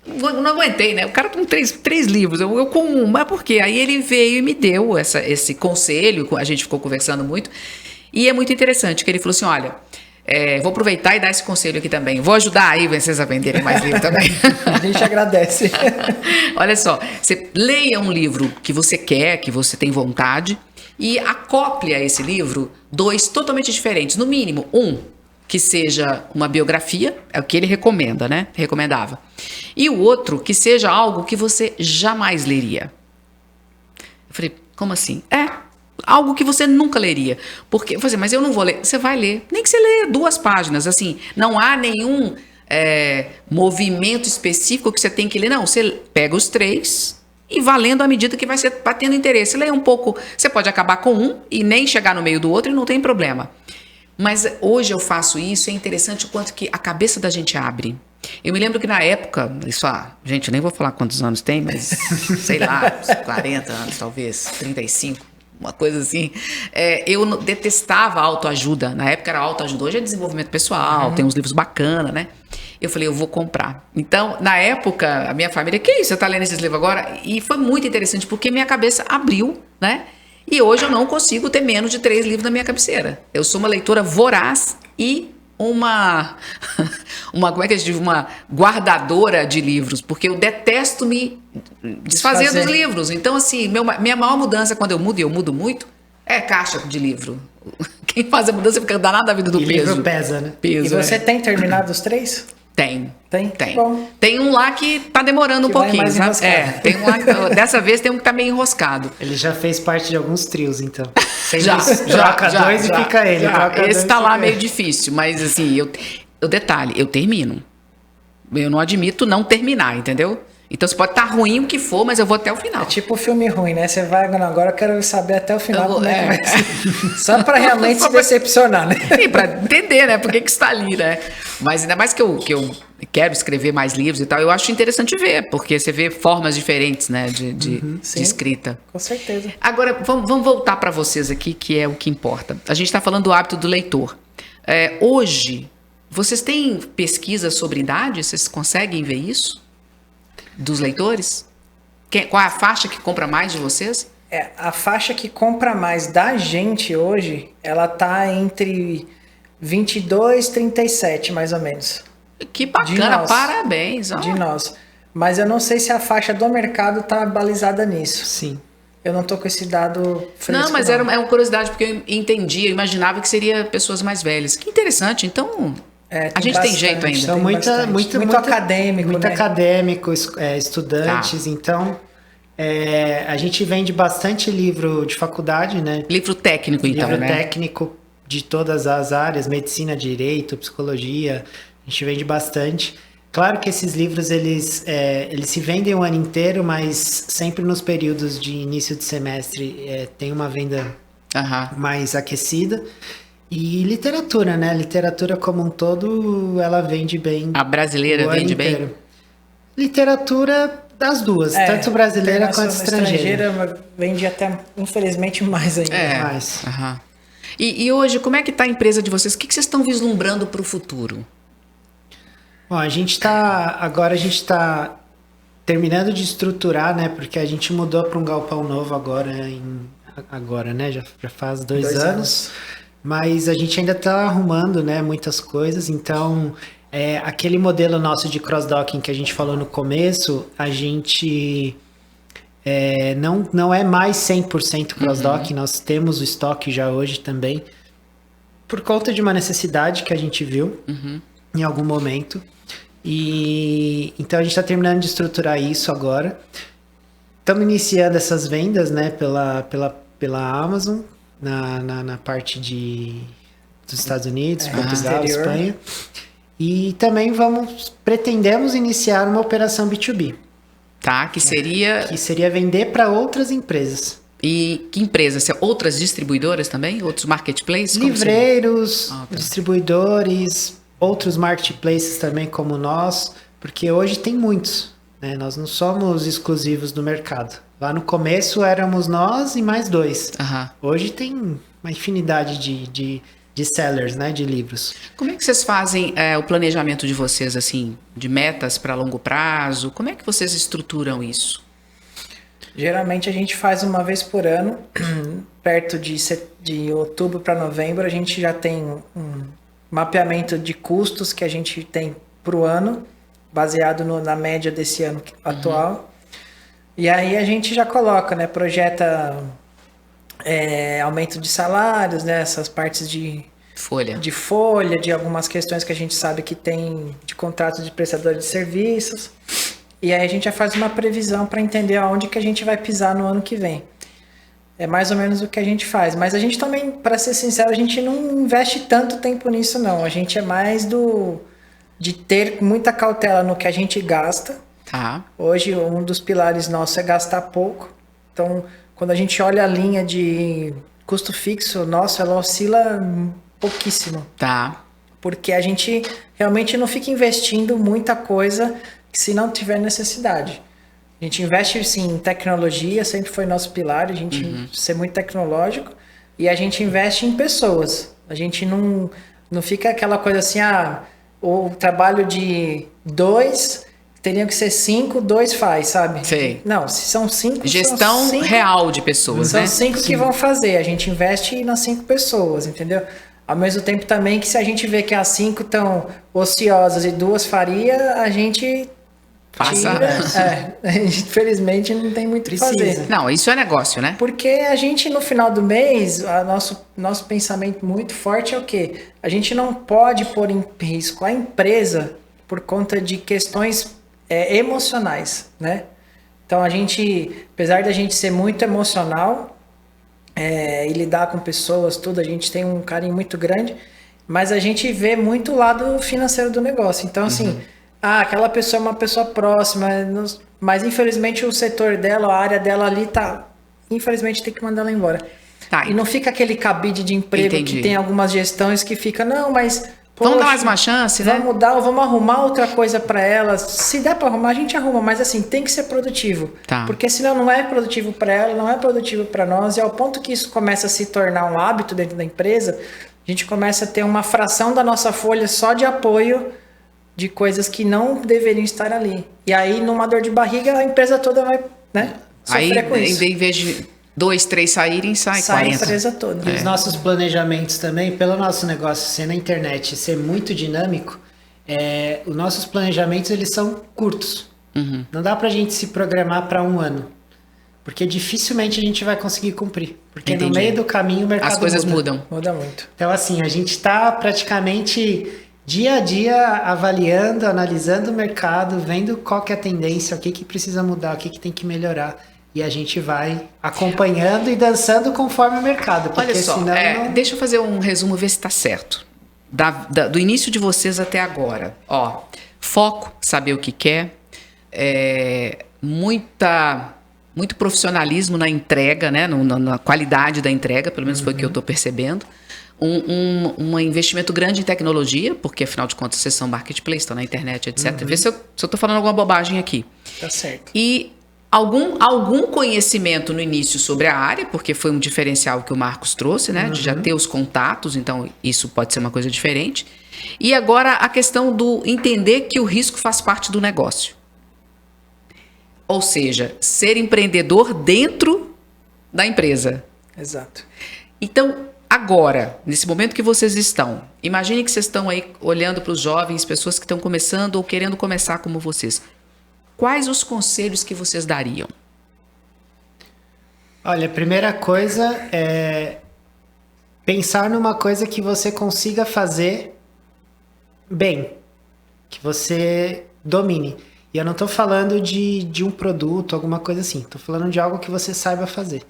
não aguentei, né? O cara com 3 livros, eu com um, mas por quê? Aí ele veio e me deu esse conselho, a gente ficou conversando muito. E é muito interessante que ele falou assim, olha, vou aproveitar e dar esse conselho aqui também. Vou ajudar aí vocês a venderem mais livro também. A gente agradece. Olha só, você leia um livro que você quer, que você tem vontade, e acople a esse livro 2 totalmente diferentes. No mínimo, um que seja uma biografia, é o que ele recomenda, né? Recomendava. E o outro que seja algo que você jamais leria. Eu falei, como assim? Algo que você nunca leria. Porque eu falei, mas eu não vou ler. Você vai ler. Nem que você leia 2 páginas. Assim, não há nenhum movimento específico que você tem que ler. Não, você pega os 3 e valendo à medida que vai tendo interesse. Leia um pouco, você pode acabar com um e nem chegar no meio do outro e não tem problema. Mas hoje eu faço isso, é interessante o quanto que a cabeça da gente abre. Eu me lembro que na época, gente, eu nem vou falar quantos anos tem, mas sei lá, 40 anos talvez, 35, uma coisa assim. Eu detestava autoajuda. Na época era autoajuda, hoje é desenvolvimento pessoal, tem uns livros bacanas, né? Eu falei, eu vou comprar. Então, na época, a minha família, que isso, você tá lendo esses livros agora? E foi muito interessante, porque minha cabeça abriu, né? E hoje eu não consigo ter menos de 3 livros na minha cabeceira. Eu sou uma leitora voraz e como é que a gente diz? Uma guardadora de livros, porque eu detesto me desfazer dos livros. Então, assim, minha maior mudança quando eu mudo, e eu mudo muito, é caixa de livro. Quem faz a mudança fica danado da vida do e peso. Livro pesa, né? Peso, e você tem terminado os 3? Tem. Bom. Tem um lá que tá demorando um pouquinho, sabe? Tem um lá que, dessa vez tem um que tá meio enroscado. Ele já fez parte de alguns trios, então. Já. Troca dois e fica ele. Esse tá lá meio difícil, mas assim, detalhe, eu termino. Eu não admito não terminar, entendeu? Então você pode estar ruim o que for, mas eu vou até o final. É tipo filme ruim, né? Você vai agora, eu quero saber até o final como é que vai ser. Só pra realmente se decepcionar, né? Sim, pra entender, né? Por que está ali, né? Mas ainda mais que eu quero escrever mais livros e tal, eu acho interessante ver, porque você vê formas diferentes, né? De escrita. Com certeza. Agora, vamos voltar para vocês aqui, que é o que importa. A gente está falando do hábito do leitor. Hoje, vocês têm pesquisas sobre idade? Vocês conseguem ver isso? Dos leitores? Qual é a faixa que compra mais de vocês? A faixa que compra mais da gente hoje, ela tá entre 22 e 37, mais ou menos. Que bacana, parabéns. De nós. Mas eu não sei se a faixa do mercado tá balizada nisso. Sim. Eu não tô com esse dado fresco. Não, mas era uma curiosidade, porque eu entendia, eu imaginava que seria pessoas mais velhas. Que interessante, então... a gente tem jeito ainda. São muito acadêmico, muito né? acadêmicos, estudantes. Tá. Então, a gente vende bastante livro de faculdade, né? Livro técnico, então, livro técnico de todas as áreas, medicina, direito, psicologia. A gente vende bastante. Claro que esses livros, eles se vendem o ano inteiro, mas sempre nos períodos de início de semestre tem uma venda mais aquecida. E literatura, né? Literatura como um todo, ela vende bem. A brasileira vende bem? Literatura das duas, tanto brasileira quanto estrangeira. Estrangeira vende até, infelizmente, mais ainda. Mais. E hoje, como é que está a empresa de vocês? O que vocês estão vislumbrando para o futuro? Bom, agora a gente está terminando de estruturar, né? Porque a gente mudou para um galpão novo agora, né? Já faz 2 anos. Mas a gente ainda está arrumando, né, muitas coisas, então aquele modelo nosso de cross-docking que a gente falou no começo, a gente não é mais 100% cross-docking, nós temos o estoque já hoje também, por conta de uma necessidade que a gente viu em algum momento, e então a gente está terminando de estruturar isso agora, estamos iniciando essas vendas, né, pela Amazon, na parte dos Estados Unidos, Portugal, Espanha. E também pretendemos iniciar uma operação B2B. Tá, que seria... Que seria vender para outras empresas. E que empresas? Outras distribuidoras também? Outros marketplaces? Livreiros, distribuidores, outros marketplaces também como nós, porque hoje tem muitos, né? Nós não somos exclusivos do mercado. Lá no começo éramos nós e mais 2. Hoje tem uma infinidade de sellers, né, de livros. Como é que vocês fazem o planejamento de vocês, assim, de metas para longo prazo? Como é que vocês estruturam isso? Geralmente a gente faz uma vez por ano, perto de outubro para novembro, a gente já tem um mapeamento de custos que a gente tem para o ano, baseado na média desse ano atual. E aí a gente já coloca, né, projeta aumento de salários, né, essas partes de folha, de algumas questões que a gente sabe que tem de contrato de prestador de serviços. E aí a gente já faz uma previsão para entender aonde que a gente vai pisar no ano que vem. É mais ou menos o que a gente faz. Mas a gente também, para ser sincero, a gente não investe tanto tempo nisso, não. A gente é mais de ter muita cautela no que a gente gasta. Tá. Hoje, um dos pilares nossos é gastar pouco. Então, quando a gente olha a linha de custo fixo, nosso, ela oscila pouquíssimo. Tá. Porque a gente realmente não fica investindo muita coisa se não tiver necessidade. A gente investe, sim, em tecnologia, sempre foi nosso pilar, a gente ser muito tecnológico. E a gente investe em pessoas. A gente não fica aquela coisa assim, o trabalho de 2 teriam que ser 5, 2 faz, sabe? Sei. Não, se são 5... Gestão são 5, real de pessoas, são né? 5 que vão fazer. A gente investe nas 5 pessoas, entendeu? Ao mesmo tempo também que se a gente vê que as 5 estão ociosas e 2 faria, a gente... Passa. Infelizmente não tem muito o que fazer. Não, isso é negócio, né? Porque a gente, no final do mês, nosso pensamento muito forte é o quê? A gente não pode pôr em risco a empresa por conta de questões emocionais, né? Então, apesar da gente ser muito emocional e lidar com pessoas, tudo, a gente tem um carinho muito grande, mas a gente vê muito o lado financeiro do negócio. Então, assim... aquela pessoa é uma pessoa próxima, mas infelizmente o setor dela, a área dela ali infelizmente tem que mandar ela embora. Tá. E não fica aquele cabide de emprego que tem algumas gestões que fica, não, mas... Poxa, vamos dar mais uma chance, né? Vamos dar, vamos arrumar outra coisa para ela. Se der para arrumar, a gente arruma, mas assim, tem que ser produtivo. Tá. Porque senão não é produtivo para ela, não é produtivo para nós, e ao ponto que isso começa a se tornar um hábito dentro da empresa, a gente começa a ter uma fração da nossa folha só de apoio de coisas que não deveriam estar ali. E aí, numa dor de barriga, a empresa toda vai, né, sofrer aí, com isso. em vez de 2, 3 saírem, sai 40. A empresa toda. E os nossos planejamentos também, pelo nosso negócio ser na internet, ser muito dinâmico, os nossos planejamentos, eles são curtos. Não dá pra gente se programar para um ano. Porque dificilmente a gente vai conseguir cumprir. Porque no meio do caminho o mercado as coisas mudam. Muda muito. Então, assim, a gente tá praticamente... dia a dia avaliando, analisando o mercado, vendo qual que é a tendência, o que precisa mudar, o que tem que melhorar. E a gente vai acompanhando e dançando conforme o mercado. Porque olha só, senão deixa eu fazer um resumo, ver se está certo. Do início de vocês até agora. Ó, foco, saber o que quer, muito profissionalismo na entrega, né? Na qualidade da entrega, pelo menos foi o que eu estou percebendo. Um investimento grande em tecnologia, porque afinal de contas vocês são marketplace, estão na internet, etc. Vê se eu estou falando alguma bobagem aqui. Tá certo. E algum conhecimento no início sobre a área, porque foi um diferencial que o Marcos trouxe, né? De já ter os contatos, então isso pode ser uma coisa diferente. E agora a questão do entender que o risco faz parte do negócio. Ou seja, ser empreendedor dentro da empresa. Exato. Então, agora, nesse momento que vocês estão, imagine que vocês estão aí olhando para os jovens, pessoas que estão começando ou querendo começar como vocês. Quais os conselhos que vocês dariam? Olha, a primeira coisa é pensar numa coisa que você consiga fazer bem, que você domine. E eu não estou falando de um produto, alguma coisa assim. Estou falando de algo que você saiba fazer.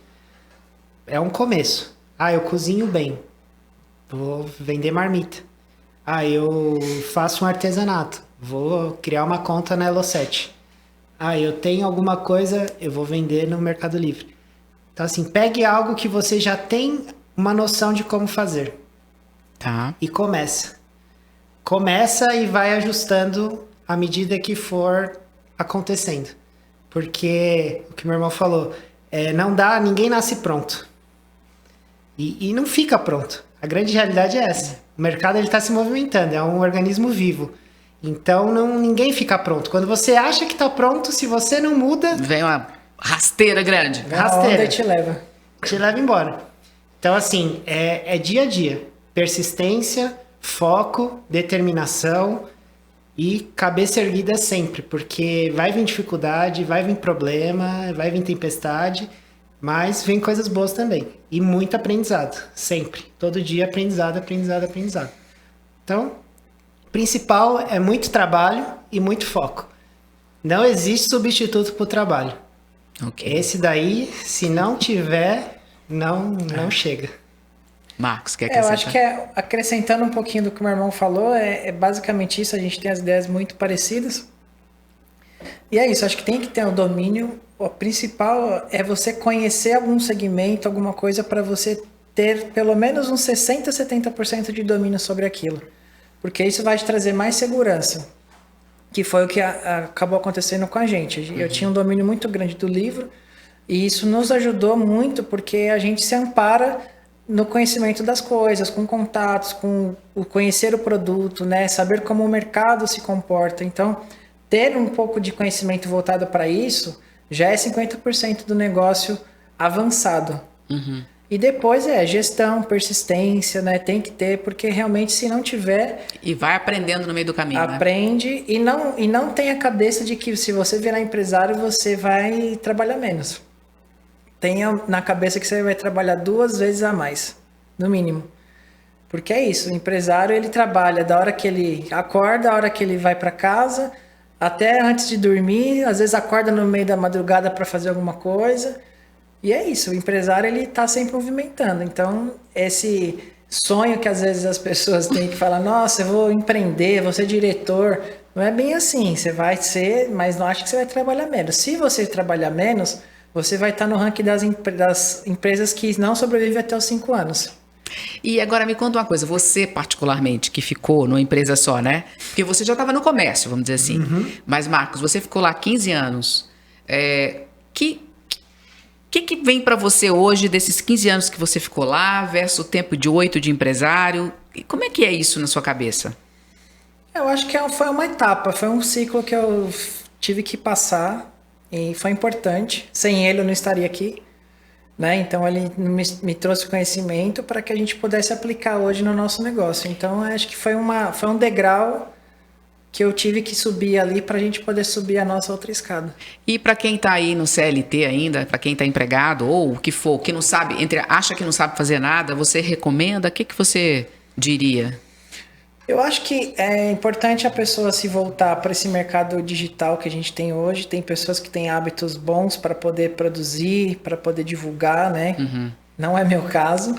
É um começo. Eu cozinho bem. Vou vender marmita. Eu faço um artesanato. Vou criar uma conta na Elo7. Eu tenho alguma coisa, eu vou vender no Mercado Livre. Então, assim, pegue algo que você já tem uma noção de como fazer. Tá. E começa. Começa e vai ajustando à medida que for acontecendo. Porque, o que meu irmão falou, não dá, ninguém nasce pronto. E não fica pronto. A grande realidade é essa. O mercado está se movimentando, é um organismo vivo. Então, ninguém fica pronto. Quando você acha que está pronto, se você não muda... Vem uma rasteira grande. Rasteira. Te leva. Te leva embora. Então, assim, é dia a dia. Persistência, foco, determinação e cabeça erguida sempre. Porque vai vir dificuldade, vai vir problema, vai vir tempestade, mas vem coisas boas também. E muito aprendizado, sempre. Todo dia aprendizado, aprendizado, aprendizado. Então... principal é muito trabalho e muito foco. Não existe substituto para o trabalho. Okay. Esse daí, se não tiver, não chega. Marcos, quer acrescentar? Eu acho que acrescentando um pouquinho do que o meu irmão falou, é basicamente isso. A gente tem as ideias muito parecidas. E é isso, acho que tem que ter um domínio. O principal é você conhecer algum segmento, alguma coisa para você ter pelo menos uns 60%, 70% de domínio sobre aquilo. Porque isso vai te trazer mais segurança. Que foi o que acabou acontecendo com a gente. Eu tinha um domínio muito grande do livro e isso nos ajudou muito porque a gente se ampara no conhecimento das coisas, com contatos, com o conhecer o produto, né? Saber como o mercado se comporta. Então, ter um pouco de conhecimento voltado para isso já é 50% do negócio avançado. Uhum. E depois gestão, persistência, né? Tem que ter, porque realmente se não tiver... E vai aprendendo no meio do caminho, aprende, né? E não tem a cabeça de que se você virar empresário, você vai trabalhar menos. Tenha na cabeça que você vai trabalhar 2 vezes a mais, no mínimo. Porque é isso, o empresário ele trabalha da hora que ele acorda, da hora que ele vai para casa, até antes de dormir, às vezes acorda no meio da madrugada para fazer alguma coisa. E é isso, o empresário ele está sempre movimentando. Então, esse sonho que às vezes as pessoas têm que falar, nossa, eu vou empreender, vou ser diretor. Não é bem assim, você vai ser, mas não acho que você vai trabalhar menos. Se você trabalhar menos, você vai estar no ranking das empresas que não sobrevivem até os 5 anos. E agora me conta uma coisa, você particularmente, que ficou numa empresa só, né? Porque você já estava no comércio, vamos dizer assim. Uhum. Mas, Marcos, você ficou lá 15 anos. Que vem para você hoje desses 15 anos que você ficou lá versus o tempo de 8 de empresário? E como é que é isso na sua cabeça? Eu acho que foi uma etapa, foi um ciclo que eu tive que passar e foi importante. Sem ele eu não estaria aqui, né? Então ele me trouxe conhecimento para que a gente pudesse aplicar hoje no nosso negócio. Então acho que foi um degrau que eu tive que subir ali para a gente poder subir a nossa outra escada. E para quem está aí no CLT ainda, para quem está empregado ou o que for, que não sabe, acha que não sabe fazer nada, você recomenda? O que você diria? Eu acho que é importante a pessoa se voltar para esse mercado digital que a gente tem hoje. Tem pessoas que têm hábitos bons para poder produzir, para poder divulgar, né? Uhum. Não é meu caso.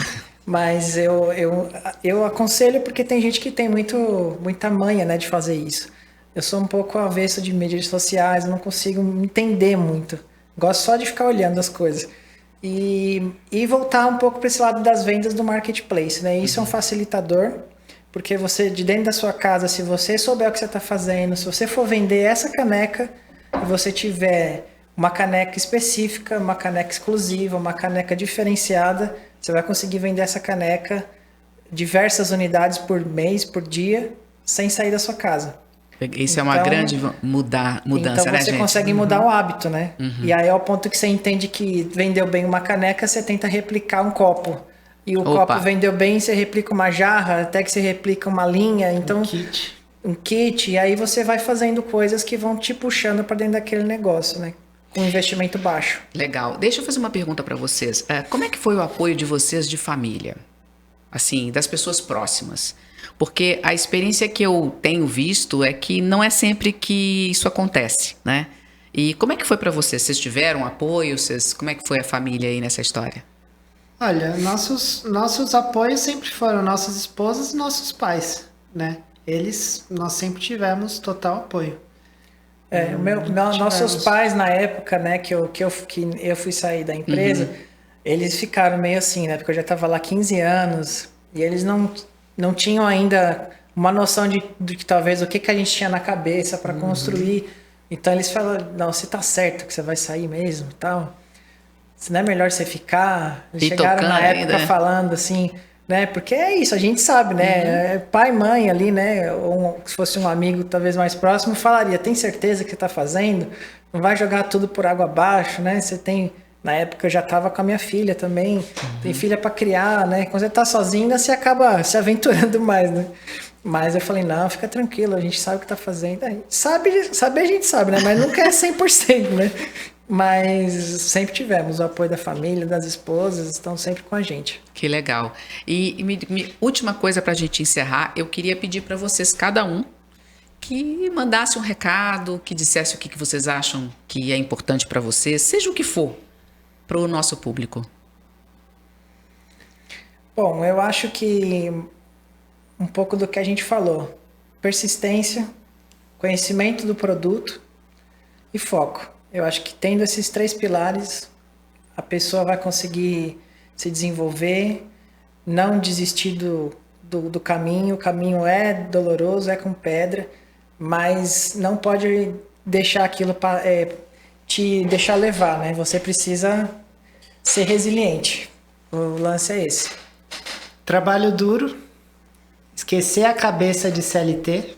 Mas eu aconselho porque tem gente que tem muita manha, né, de fazer isso. Eu sou um pouco avesso de mídias sociais, não consigo entender muito. Gosto só de ficar olhando as coisas. E voltar um pouco para esse lado das vendas do marketplace, né? Isso é um facilitador, porque você, de dentro da sua casa, se você souber o que você está fazendo, se você for vender essa caneca e você tiver uma caneca específica, uma caneca exclusiva, uma caneca diferenciada, você vai conseguir vender essa caneca diversas unidades por mês, por dia, sem sair da sua casa. Isso é uma grande mudança, então né, gente? Então você consegue mudar o hábito, né? Uhum. E aí é o ponto que você entende que vendeu bem uma caneca, você tenta replicar um copo. E o copo vendeu bem, você replica uma jarra, até que você replica uma linha. Então, um kit. E aí você vai fazendo coisas que vão te puxando para dentro daquele negócio, né? Com investimento baixo. Legal. Deixa eu fazer uma pergunta para vocês. Como é que foi o apoio de vocês de família? Assim, das pessoas próximas. Porque a experiência que eu tenho visto é que não é sempre que isso acontece, né? E como é que foi para vocês? Vocês tiveram apoio? Como é que foi a família aí nessa história? Olha, nossos apoios sempre foram nossas esposas e nossos pais, né? Nós sempre tivemos total apoio. Nossos pais na época, né, que eu fui sair da empresa, eles ficaram meio assim, né, porque eu já estava lá 15 anos e eles não tinham ainda uma noção de que talvez o que a gente tinha na cabeça para construir. Então eles falaram, não, você tá certo que você vai sair mesmo e tal. Se não é melhor você ficar. Eles chegaram na época falando assim, né? Porque é isso, a gente sabe, né? Pai, mãe ali, né? Ou se fosse um amigo talvez mais próximo, falaria, tem certeza que você tá fazendo? Não vai jogar tudo por água abaixo, né? Você tem... Na época eu já tava com a minha filha também, tem filha para criar, né? Quando você tá sozinho, você acaba se aventurando mais, né? Mas eu falei, não, fica tranquilo, a gente sabe o que tá fazendo. Saber a gente sabe, né? Mas nunca é 100%, né? Mas sempre tivemos o apoio da família, das esposas, estão sempre com a gente. Que legal. E última coisa para a gente encerrar, eu queria pedir para vocês, cada um, que mandasse um recado, que dissesse o que vocês acham que é importante para vocês, seja o que for, para o nosso público. Bom, eu acho que um pouco do que a gente falou, persistência, conhecimento do produto e foco. Eu acho que tendo esses 3 pilares, a pessoa vai conseguir se desenvolver, não desistir do caminho. O caminho é doloroso, é com pedra, mas não pode deixar aquilo te deixar levar, né? Você precisa ser resiliente. O lance é esse. Trabalho duro, esquecer a cabeça de CLT,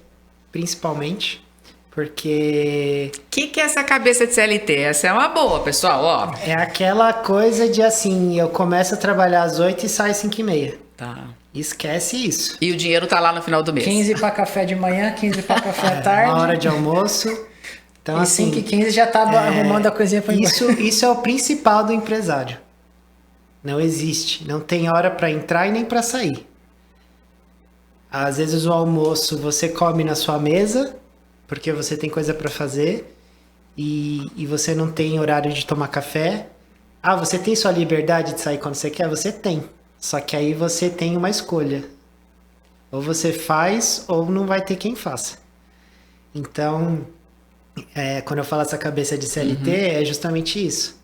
principalmente, porque... O que é essa cabeça de CLT? Essa é uma boa, pessoal, ó. É aquela coisa de assim, eu começo a trabalhar às 8 e saio às 5h30. Tá. Esquece isso. E o dinheiro tá lá no final do mês. 15 para café de manhã, 15 para café à tarde. Uma hora de almoço. Então, e assim, 5h15 já tá arrumando a coisinha para isso é o principal do empresário. Não existe. Não tem hora para entrar e nem para sair. Às vezes o almoço você come na sua mesa, porque você tem coisa para fazer, e você não tem horário de tomar café. Ah, você tem sua liberdade de sair quando você quer? Você tem. Só que aí você tem uma escolha. Ou você faz, ou não vai ter quem faça. Então, quando eu falo essa cabeça de CLT, é justamente isso.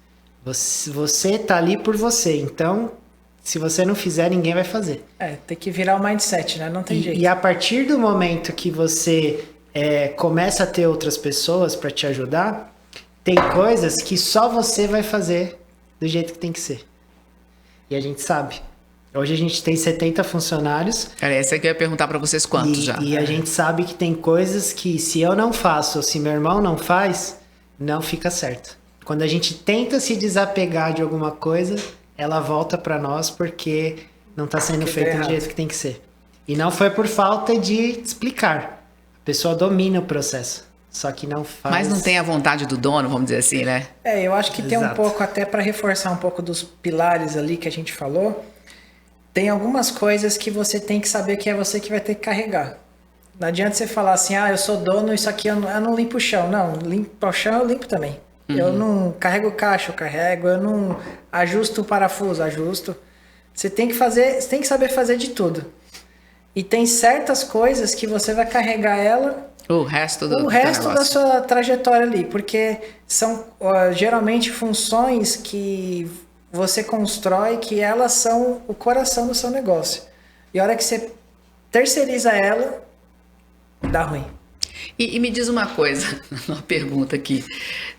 Você tá ali por você. Então, se você não fizer, ninguém vai fazer. Tem que virar o mindset, né? Não tem jeito. E a partir do momento que você começa a ter outras pessoas para te ajudar, tem coisas que só você vai fazer do jeito que tem que ser. E a gente sabe. Hoje a gente tem 70 funcionários. Cara, essa aqui eu ia perguntar para vocês quantos já. E a gente sabe que tem coisas que se eu não faço ou se meu irmão não faz, não fica certo. Quando a gente tenta se desapegar de alguma coisa, ela volta para nós porque não está sendo feita do jeito que tem que ser. E não foi por falta de explicar. A pessoa domina o processo, só que não faz... Mas não tem a vontade do dono, vamos dizer assim, né? Eu acho que tem um pouco, até para reforçar um pouco dos pilares ali que a gente falou, tem algumas coisas que você tem que saber que é você que vai ter que carregar. Não adianta você falar assim, eu sou dono, isso aqui eu não limpo o chão. Não, limpo o chão eu limpo também. Eu não carrego caixa, eu carrego, eu não ajusto o parafuso, ajusto. Você tem que saber fazer de tudo. E tem certas coisas que você vai carregar ela o resto da sua trajetória ali, porque são geralmente funções que você constrói, que elas são o coração do seu negócio. E a hora que você terceiriza ela, dá ruim. E me diz uma coisa, uma pergunta aqui.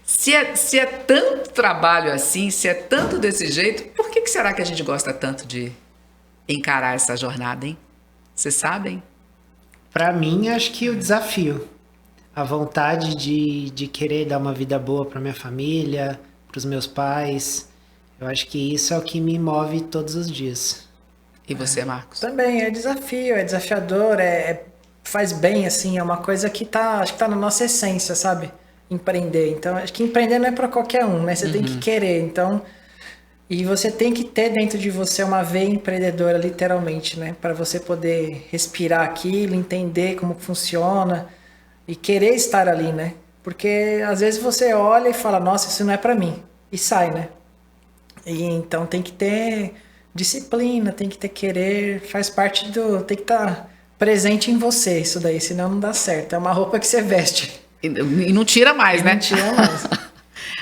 Se é tanto trabalho assim, se é tanto desse jeito, por que será que a gente gosta tanto de encarar essa jornada, hein? Vocês sabem? Para mim, acho que o desafio. A vontade de querer dar uma vida boa para minha família, para os meus pais. Eu acho que isso é o que me move todos os dias. E você, Marcos? Também, é desafio, é desafiador, faz bem, assim, é uma coisa que acho que tá na nossa essência, sabe? Empreender. Então, acho que empreender não é para qualquer um, né? Você tem que querer, então... E você tem que ter dentro de você uma veia empreendedora, literalmente, né? Para você poder respirar aquilo, entender como funciona e querer estar ali, né? Porque às vezes você olha e fala, nossa, isso não é para mim. E sai, né? E então tem que ter disciplina, tem que ter querer, faz parte tem que estar presente em você isso daí, senão não dá certo. É uma roupa que você veste. E não tira mais, né? Não tira mais.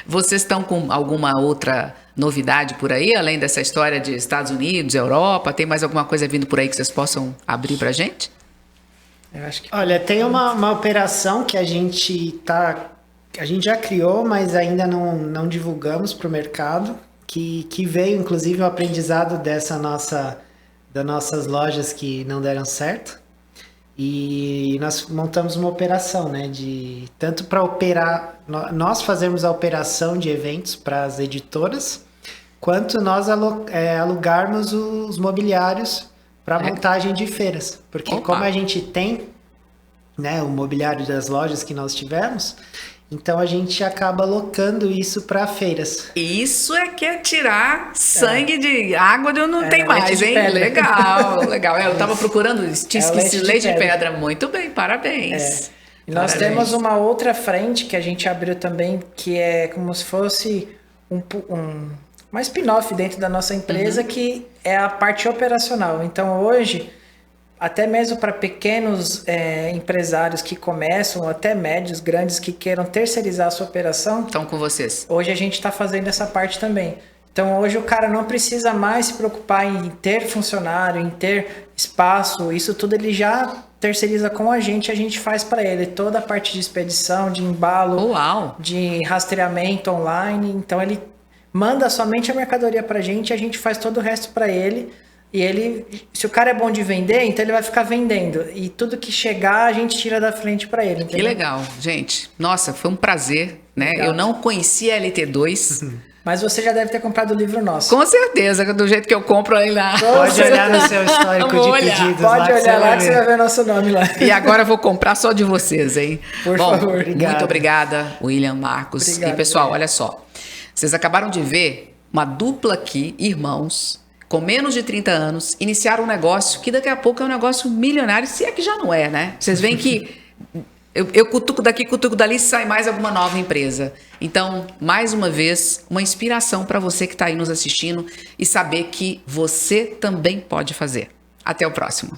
Vocês estão com alguma outra novidade por aí, além dessa história de Estados Unidos, Europa? Tem mais alguma coisa vindo por aí que vocês possam abrir pra gente? Eu acho que... Olha, tem uma operação que a gente já criou, mas ainda não divulgamos para o mercado, que veio inclusive o aprendizado das nossas lojas que não deram certo. E nós montamos uma operação, né, tanto para operar, nós fazemos a operação de eventos para as editoras, quanto nós alugarmos os mobiliários para montagem de feiras. Porque como a gente tem, né, o mobiliário das lojas que nós tivemos, então a gente acaba alocando isso para feiras. Isso é que é tirar sangue de água de onde não tem mais, hein? Legal, legal. Eu estava procurando, tinha esquecido leite de pedra. Muito bem, parabéns. E nós temos uma outra frente que a gente abriu também, que é como se fosse uma spin-off dentro da nossa empresa, que é a parte operacional. Então hoje até mesmo para pequenos empresários que começam, até médios, grandes, que queiram terceirizar a sua operação. Estão com vocês. Hoje a gente está fazendo essa parte também. Então hoje o cara não precisa mais se preocupar em ter funcionário, em ter espaço, isso tudo ele já terceiriza com a gente faz para ele toda a parte de expedição, de embalo, Uau. de rastreamento online. Então ele manda somente a mercadoria para a gente faz todo o resto para ele. E ele, se o cara é bom de vender, então ele vai ficar vendendo. E tudo que chegar, a gente tira da frente para ele. Entendeu? Que legal, gente. Nossa, foi um prazer, né? Legal. Eu não conhecia a LT2. Mas você já deve ter comprado o livro nosso. Com certeza, do jeito que eu compro aí lá. Pode olhar no seu histórico Vou de olhar. pedidos. Pode olhar lá que você vai ver. ver nosso nome lá. E agora eu vou comprar só de vocês, hein? Por Bom, favor. muito Obrigado. obrigada, William, Marcos. Obrigado, E pessoal, William. olha só. Vocês acabaram de ver uma dupla aqui, irmãos, com menos de 30 anos, iniciaram um negócio que daqui a pouco é um negócio milionário, se é que já não é, né? Vocês veem que eu cutuco daqui, cutuco dali, sai mais alguma nova empresa. Então, mais uma vez, uma inspiração para você que está aí nos assistindo e saber que você também pode fazer. Até o próximo.